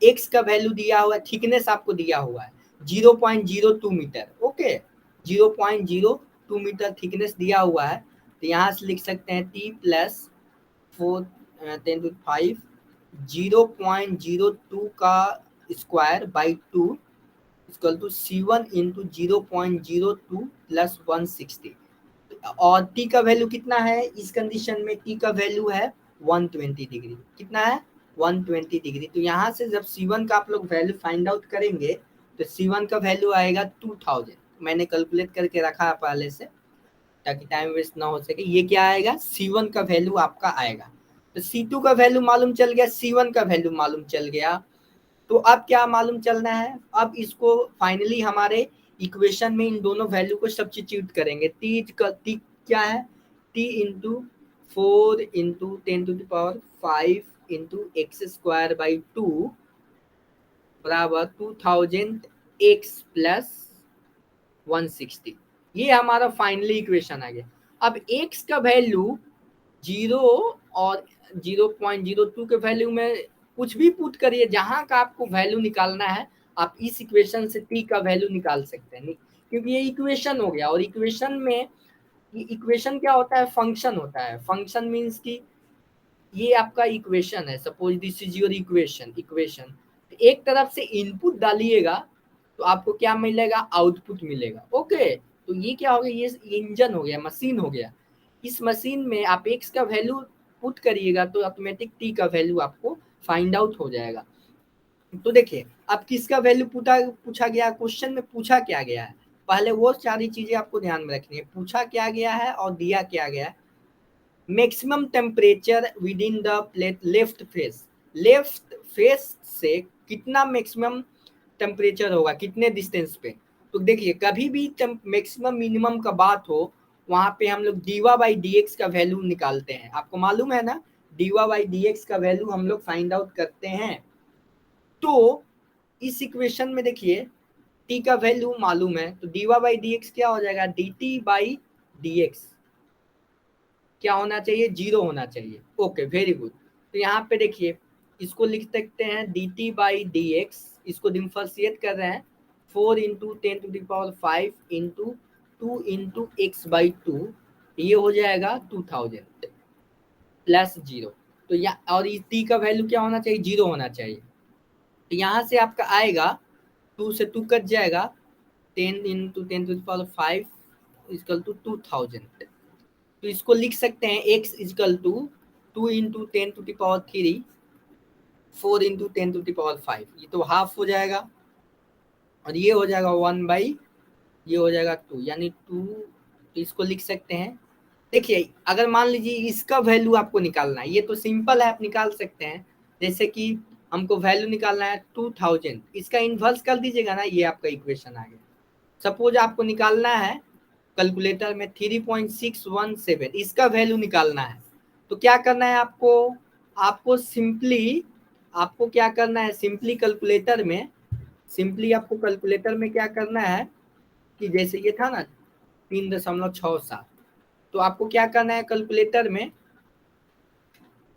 S1: x का वैल्यू दिया हुआ है, थिकनेस आपको दिया हुआ है 0.02 मीटर। ओके, 0.02 मीटर थिकनेस दिया हुआ है, तो यहाँ से लिख सकते हैं t प्लस 4 × 10⁵ 0.02 का square by 2 equal to C1 into 0.02 plus 160। तो और टी का वैल्यू कितना है इस कंडीशन में, टी का वैल्यू है 120 डिग्री। कितना है 120 डिग्री। तो यहाँ से जब C1 का आप लोग वैल्यू फाइंड आउट करेंगे तो C1 का वैल्यू आएगा 2000। मैंने कैलकुलेट करके रखा है पहले से ताकि टाइम वेस्ट ना हो सके। ये क्या आएगा C1 का वैल्यू आपका आएगा। तो C2 का वैल्यू मालूम चल गया, C1 का वैल्यू मालूम चल गया। तो अब क्या मालूम चलना है, अब इसको फाइनली हमारे इक्वेशन में इन दोनों वैल्यू को सब्स्टिट्यूट करेंगे। टी क्या है, T into 4 into 10⁵ into x square by 2 बराबर 2000 एक्स प्लस 160। ये हमारा फाइनली इक्वेशन आ गया। अब एक्स का वैल्यू 0 और 0.02 के वैल्यू में कुछ भी पुट करिए, जहां का आपको वैल्यू निकालना है आप इस इक्वेशन से टी का वैल्यू निकाल सकते हैं। क्योंकि ये इक्वेशन हो गया, और इक्वेशन में इक्वेशन क्या होता है, फंक्शन होता है। फंक्शन मीन्स कि ये आपका इक्वेशन है, suppose this is your equation एक तरफ से इनपुट डालिएगा तो आपको क्या मिलेगा, आउटपुट मिलेगा। ओके, तो ये क्या हो गया, ये इंजन हो गया, मशीन हो गया। इस मशीन में आप एक्स का वैल्यू पुट करिएगा तो ऑटोमेटिक टी का वैल्यू आपको फाइंड आउट हो जाएगा। तो देखिए अब किसका वैल्यू पूछा गया, क्वेश्चन में पूछा क्या गया है, पहले वो सारी चीजें आपको ध्यान में रखनी है। पूछा क्या गया है और दिया क्या गया है। Maximum temperature with in the plate left face से कितना मैक्सिमम टेम्परेचर होगा, कितने डिस्टेंस पे। तो देखिए कभी भी मैक्सिमम मिनिमम का बात हो वहां पे हम लोग डीवा बाई डी एक्स का वैल्यू निकालते हैं। आपको मालूम है ना, डीवा बाई डी एक्स का वैल्यू हम लोग फाइंड आउट करते हैं। तो इस इक्वेशन में देखिए टी का वैल्यू मालूम है तो डीवा बाई डी एक्स क्या हो जाएगा, D T by D x क्या होना चाहिए, 0 होना चाहिए। Okay very good. तो यहाँ पे देखिए इसको लिख सकते हैं D T by D x, इसको डिफरेंशिएट कर रहे हैं 4 into 10⁵ into 2 into x by 2, ये हो जाएगा 2000 प्लस 0। तो और इस टी का वैल्यू क्या होना चाहिए, 0 होना चाहिए। तो यहाँ से आपका आएगा 2 से 2 कट जाएगा, 10 इंटू 10⁵ इक्वल टू 2000। तो इसको लिख सकते हैं x equal to 2 into 10⁵, 4 into 10⁵, ये तो हाफ हो जाएगा और ये हो जाएगा 1 बाई, ये हो जाएगा 2 यानी 2। तो इसको लिख सकते हैं। देखिए अगर मान लीजिए इसका वैल्यू आपको निकालना है, ये तो सिंपल है आप निकाल सकते हैं। जैसे कि हमको वैल्यू निकालना है 2000, इसका इन्वर्स कर दीजिएगा ना, ये आपका इक्वेशन आ गया। सपोज आपको निकालना है कैलकुलेटर में 3.617, इसका वैल्यू निकालना है तो क्या करना है आपको, आपको क्या करना है, सिंपली आपको कैलकुलेटर में क्या करना है कि जैसे ये था ना 3.67, तो आपको क्या करना है कैलकुलेटर में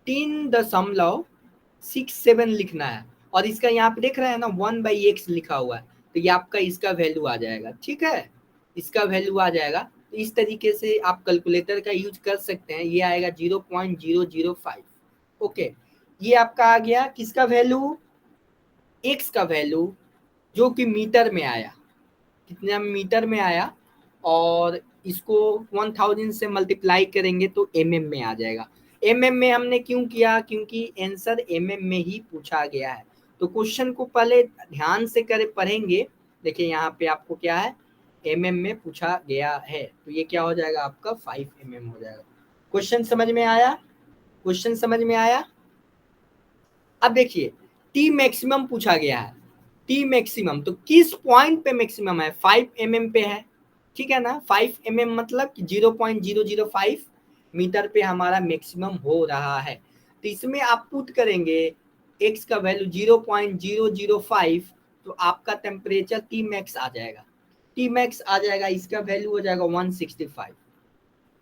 S1: 3.67 लिखना है। और इसका यहाँ पे देख रहे हैं ना 1 बाई एक्स लिखा हुआ है, तो ये आपका इसका वैल्यू आ जाएगा। ठीक है, इसका वैल्यू आ जाएगा। तो इस तरीके से आप कैलकुलेटर का यूज कर सकते हैं। ये आएगा 0.005। ओके, ये आपका आ गया किसका वैल्यू, एक्स का वैल्यू, जो कि मीटर में आया, कितना मीटर में आया, और इसको 1000 से मल्टीप्लाई करेंगे तो mm में आ जाएगा। mm में हमने क्यों किया, क्योंकि आंसर mm में ही पूछा गया है। तो क्वेश्चन को पहले ध्यान से पढ़ेंगे। देखिए यहाँ पे आपको क्या है, mm में पूछा गया है, तो ये क्या हो जाएगा आपका 5 mm हो जाएगा। क्वेश्चन समझ में आया, क्वेश्चन समझ में आया। अब देखिए टी मैक्सिमम पूछा गया है, टी मैक्सिमम तो किस पॉइंट पे मैक्सिमम है, 5 mm पे है। ठीक है ना, 5 mm मतलब 0.005 मीटर पे हमारा मैक्सिमम हो रहा है। तो इसमें आप पुट करेंगे x का वैल्यू 0.005, तो आपका टेम्परेचर टी मैक्स आ जाएगा, टी मैक्स आ जाएगा, इसका वैल्यू हो जाएगा 165।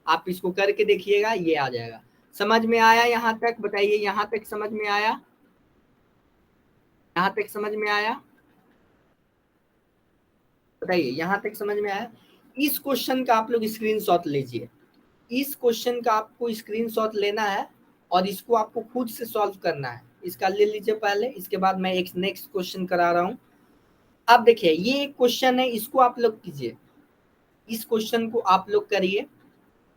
S1: आप इसको करके देखिएगा, ये आ जाएगा। समझ में आया यहाँ तक, बताइए यहाँ तक समझ में आया, यहाँ तक समझ में आया, बताइए यहाँ तक समझ में आया। इस क्वेश्चन का आप लोग स्क्रीनशॉट लीजिए, इस क्वेश्चन का आपको स्क्रीनशॉट लेना है और इसको आपको खुद से सॉल्व करना है। इसका ले लीजिए पहले, इसके बाद मैं एक नेक्स्ट क्वेश्चन करा रहा हूँ। अब देखिए ये एक क्वेश्चन है, इसको आप लोग कीजिए, इस क्वेश्चन को आप लोग करिए।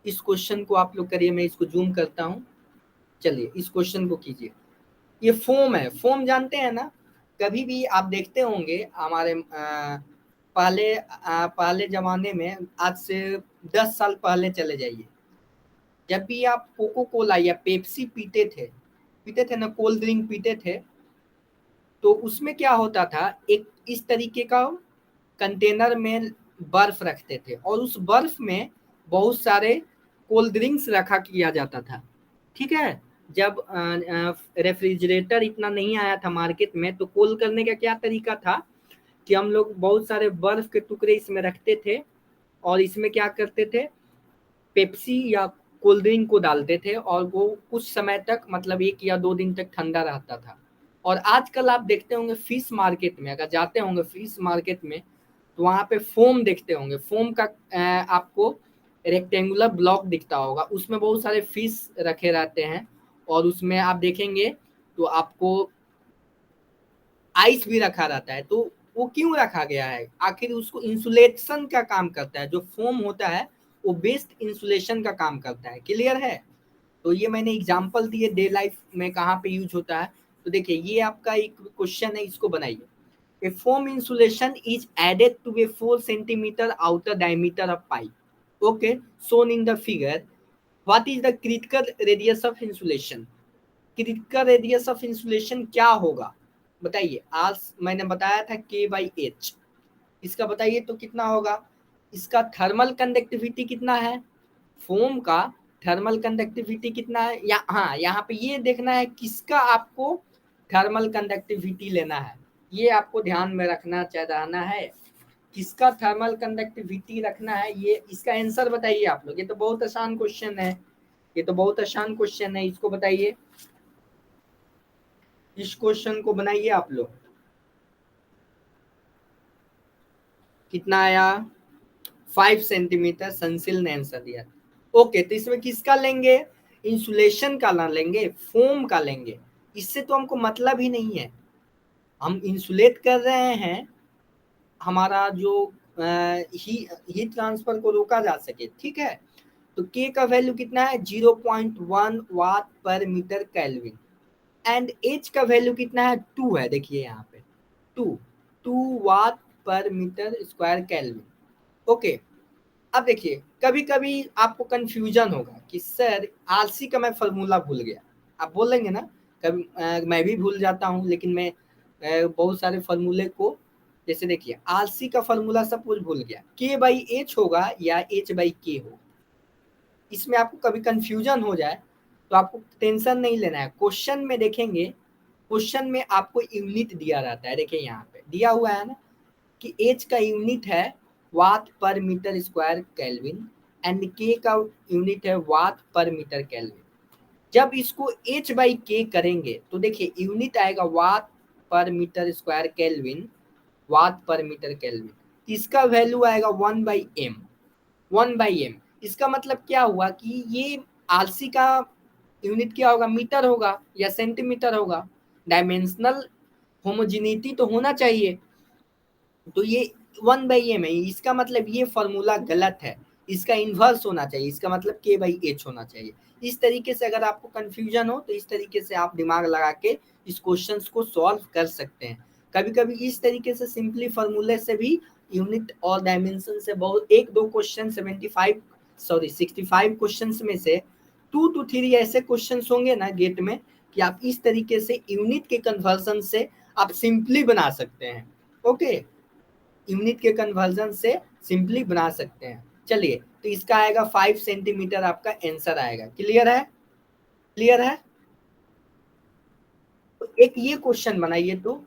S1: इस क्वेश्चन को आप लोग करिए, मैं इसको जूम करता हूँ। चलिए इस क्वेश्चन को कीजिए। ये फोम है, फोम जानते हैं ना, कभी भी आप देखते होंगे हमारे पहले जमाने में, आज से 10 साल पहले चले जाइए, जब भी आप कोको कोला या पेप्सी पीते थे ना, कोल्ड ड्रिंक पीते थे, तो उसमें क्या होता था, एक इस तरीके का कंटेनर में बर्फ रखते थे और उस बर्फ में बहुत सारे कोल्ड ड्रिंक्स रखा किया जाता था। ठीक है, जब रेफ्रिजरेटर इतना नहीं आया था मार्केट में, तो कोल्ड करने का क्या तरीका था कि हम लोग बहुत सारे बर्फ के टुकड़े इसमें रखते थे और इसमें क्या करते थे, पेप्सी या कोल्ड ड्रिंक को डालते थे और वो कुछ समय तक, मतलब 1 या 2 दिन तक ठंडा रहता था। और आजकल आप देखते होंगे फिश मार्केट में, अगर जाते होंगे फिश मार्केट में, तो वहां पे फोम देखते होंगे, फोम का आपको रेक्टेंगुलर ब्लॉक दिखता होगा, उसमें बहुत सारे फिश रखे रहते हैं और उसमें आप देखेंगे तो आपको आइस भी रखा रहता है। तो वो क्यों रखा गया है, आखिर उसको इंसुलेशन का काम करता है, जो फोम होता है वो बेस्ट इंसुलेशन का काम करता है। क्लियर है? तो ये मैंने एग्जांपल दिए डे लाइफ में कहाँ पे यूज होता है। तो देखिए ये आपका एक क्वेश्चन है, इसको बनाइए। A foam insulation is added to a 4 centimetre outer diameter of pipe, okay, shown in the figure. What is the critical radius of insulation? Critical radius of insulation क्या होगा बताइए। आज मैंने बताया था K/H, इसका बताइए तो कितना होगा। इसका थर्मल कंडक्टिविटी कितना है, फोम का थर्मल कंडक्टिविटी कितना है, या हाँ यहाँ पे ये देखना है किसका आपको थर्मल कंडक्टिविटी लेना है, ये आपको ध्यान में रखना रहना है, किसका थर्मल कंडक्टिविटी रखना है। ये इसका आंसर बताइए आप लोग, ये तो बहुत आसान क्वेश्चन है, ये तो बहुत आसान क्वेश्चन है, इसको बताइए, इस क्वेश्चन को बनाइए आप लोग। कितना आया, 5 सेंटीमीटर, संसिल ने आंसर दिया। ओके, तो इसमें किसका लेंगे, इंसुलेशन का ना लेंगे, फोम का लेंगे, इससे तो हमको मतलब ही नहीं है, हम इंसुलेट कर रहे हैं, हमारा जो हीट ट्रांसफर को रोका जा सके। ठीक है, तो के का वैल्यू कितना है, 0.1 वाट per metre kelvin, and H का वैल्यू कितना है, 2 है, देखिए यहाँ पे 2 2 वाट per metre square kelvin. Okay, अब देखिए कभी कभी आपको कंफ्यूजन होगा कि सर आलसी का मैं फॉर्मूला भूल गया, आप बोलेंगे ना, कभी मैं भी भूल जाता हूँ, लेकिन मैं बहुत सारे फॉर्मूले को, जैसे देखिए आलसी का फॉर्मूला सब कुछ भूल गया, K/H होगा या H/K हो, इसमें आपको कभी कंफ्यूजन हो जाए तो आपको टेंशन नहीं लेना है। क्वेश्चन में देखेंगे, क्वेश्चन में आपको यूनिट दिया रहता है, देखिए यहाँ पे दिया हुआ है ना कि एच का यूनिट है वाट per metre square kelvin and के का यूनिट है वाट पर मीटर केल्विन। जब इसको H/K करेंगे तो देखिए यूनिट आएगा वाट पर मीटर स्क्वायर केल्विन, वाट पर मीटर केल्विन, इसका वैल्यू आएगा 1/m, 1/m। इसका मतलब क्या हुआ कि ये आलसी का यूनिट क्या होगा, मीटर होगा या सेंटीमीटर होगा, डायमेंशनल होमोजिनिटी तो होना चाहिए, तो ये 1/m है, इसका मतलब ये फॉर्मूला गलत है, इसका इन्वर्स होना चाहिए, इसका मतलब K/H होना चाहिए। इस तरीके से अगर आपको कंफ्यूजन हो तो इस तरीके से आप दिमाग लगा के इस क्वेश्चन को सॉल्व कर सकते हैं। कभी कभी इस तरीके से सिंपली फॉर्मूले से भी यूनिट और डायमेंशन से बहुत, 1-2 क्वेश्चन 65 क्वेश्चन में से 2 to 3 ऐसे क्वेश्चन होंगे ना गेट में कि आप इस तरीके से यूनिट के कन्वर्जन से आप सिंपली बना सकते हैं। ओके, यूनिट के कन्वर्जन से सिंपली बना सकते हैं। चलिए, तो इसका आएगा 5 सेंटीमीटर, आपका आंसर आएगा। क्लियर है, क्लियर है। तो एक ये क्वेश्चन बनाइए, तो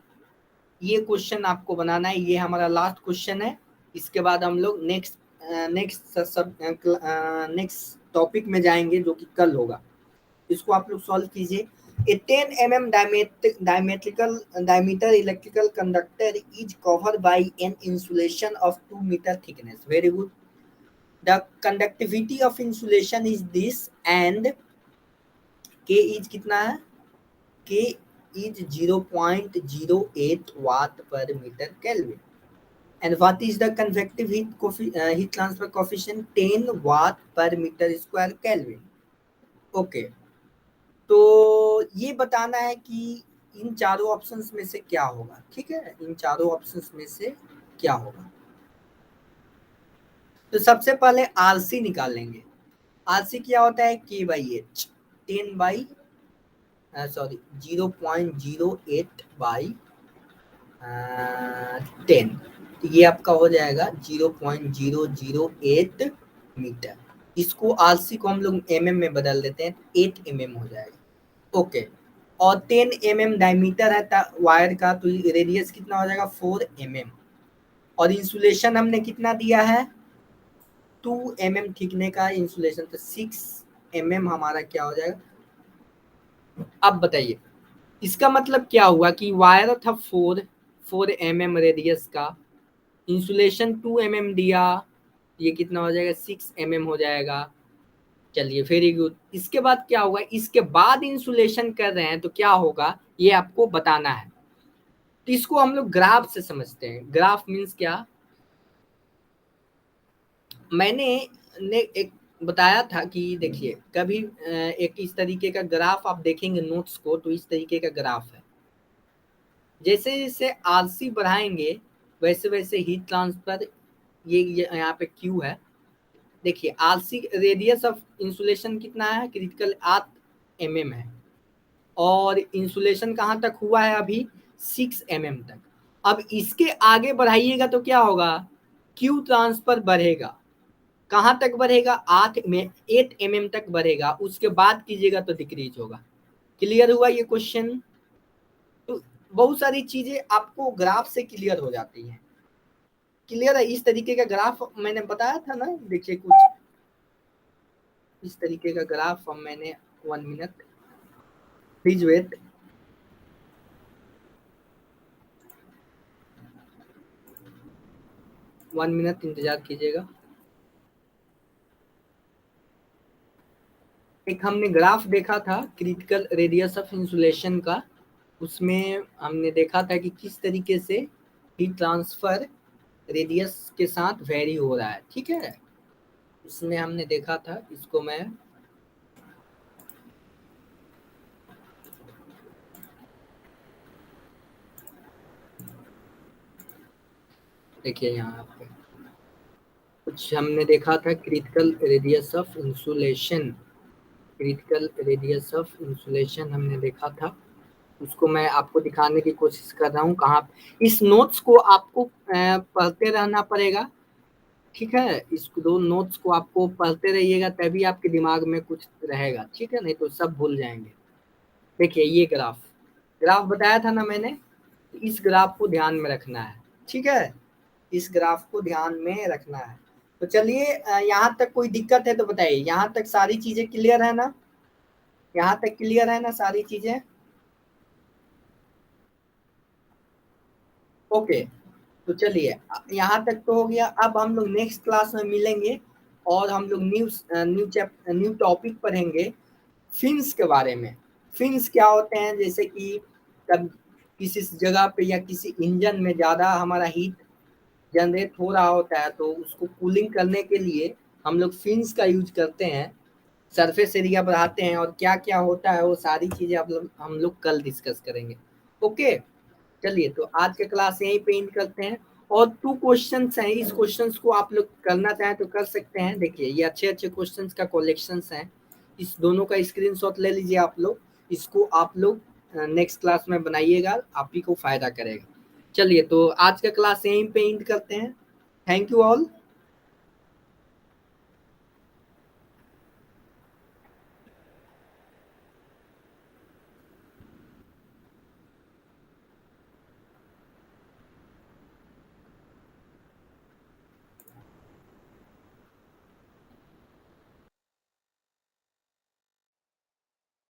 S1: ये क्वेश्चन आपको बनाना है, ये हमारा लास्ट क्वेश्चन है, इसके बाद हम लोग नेक्स्ट टॉपिक में जाएंगे जो कि कल होगा। इसको आप लोग सॉल्व कीजिए। A 10 mm diameter electrical conductor is covered by an insulation of 2 meter thickness. Very good. The conductivity of insulation is this and K is कितना है, K is 0.08 watt per meter Kelvin. And what is the convective heat transfer coefficient? 10 watt per meter square Kelvin. Okay, तो ये बताना है कि इन चारों options में से क्या होगा। ठीक है, इन चारों ऑप्शंस में से क्या होगा। तो सबसे पहले आरसी निकालेंगे। आरसी क्या होता है? के by H, 10 by sorry 0.08 by 10, तो ये आपका हो जाएगा 0.008 मीटर। इसको आरसी को हम लोग एमएम में बदल देते हैं, 8 एमएम हो जाएगा। ओके, और 10 एमएम डायमीटर है वायर का, तो रेडियस कितना हो जाएगा? 4 एमएम। और इंसुलेशन हमने कितना दिया है? 2 एमएम थिकने का इंसुलेशन, तो 6 एमएम हमारा क्या हो जाएगा। अब बताइए इसका मतलब क्या हुआ कि वायर था 4 एमएम रेडियस का, इंसुलेशन 2 एमएम दिया, ये कितना हो जाएगा? 6 एमएम हो जाएगा। चलिए वेरी गुड। इसके बाद क्या होगा? इसके बाद इंसुलेशन कर रहे हैं तो क्या होगा ये आपको बताना है। तो इसको हम लोग ग्राफ से समझते हैं। ग्राफ मीन्स क्या? मैंने एक बताया था कि देखिए कभी एक इस तरीके का ग्राफ आप देखेंगे नोट्स को, तो इस तरीके का ग्राफ है। जैसे जैसे आरसी बढ़ाएंगे वैसे वैसे हीट ट्रांसफर, ये यहाँ पे क्यू है। देखिए आरसी रेडियस ऑफ इंसुलेशन कितना है? क्रिटिकल 8 एमएम है, और इंसुलेशन कहाँ तक हुआ है अभी? 6 एमएम तक। अब इसके आगे बढ़ाइएगा तो क्या होगा? क्यू ट्रांसफर बढ़ेगा। कहाँ तक बढ़ेगा? 8 एमएम तक बढ़ेगा, उसके बाद कीजिएगा तो डिक्रीज होगा। क्लियर हुआ ये क्वेश्चन? तो बहुत सारी चीजें आपको ग्राफ से क्लियर हो जाती हैं। क्लियर है? इस तरीके का ग्राफ मैंने बताया था ना, देखिए कुछ इस तरीके का ग्राफ मैंने 1 minute, please wait. One minute इंतजार कीजिएगा। एक हमने ग्राफ देखा था क्रिटिकल रेडियस ऑफ इंसुलेशन का, उसमें हमने देखा था कि किस तरीके से हीट ट्रांसफर रेडियस के साथ वेरी हो रहा है। ठीक है, इसमें हमने देखा था। इसको मैं देखिए यहाँ पे कुछ हमने देखा था critical radius of insulation, critical radius of insulation हमने देखा था। उसको मैं आपको दिखाने की कोशिश कर रहा हूँ। कहाँ इस नोट्स को आपको पढ़ते रहना पड़ेगा। ठीक है, इस दो नोट्स को आपको पढ़ते रहिएगा तभी आपके दिमाग में कुछ रहेगा। ठीक है, नहीं तो सब भूल जाएंगे। देखिए ये ग्राफ ग्राफ बताया था ना मैंने, इस ग्राफ को ध्यान में रखना है। ठीक है, इस ग्राफ को ध्यान में रखना है। तो चलिए यहाँ तक कोई दिक्कत है तो बताइए। यहाँ तक सारी चीजें क्लियर है ना? यहाँ तक क्लियर है ना सारी चीजें? ओके, तो चलिए यहाँ तक तो हो गया। अब हम लोग नेक्स्ट क्लास में मिलेंगे और हम लोग न्यू टॉपिक पढ़ेंगे फिन्स के बारे में। फिन्स क्या होते हैं? जैसे कि कब किसी जगह पे या किसी इंजन में ज़्यादा हमारा हीट जनरेट हो रहा होता है तो उसको कूलिंग करने के लिए हम लोग फिन्स का यूज करते हैं, सरफेस एरिया बढ़ाते हैं, और क्या क्या होता है वो सारी चीज़ें हम लोग कल डिस्कस करेंगे। ओके, चलिए तो आज के क्लास यहीं पे एंड करते हैं। और 2 क्वेश्चंस हैं, इस क्वेश्चंस को आप लोग करना चाहें तो कर सकते हैं। देखिए ये अच्छे अच्छे क्वेश्चंस का कलेक्शंस हैं, इस दोनों का स्क्रीनशॉट ले लीजिए आप लोग। इसको आप लोग नेक्स्ट क्लास में बनाइएगा, आप ही को फायदा करेगा। चलिए तो आज का क्लास यहीं पे एंड करते हैं। Thank you all.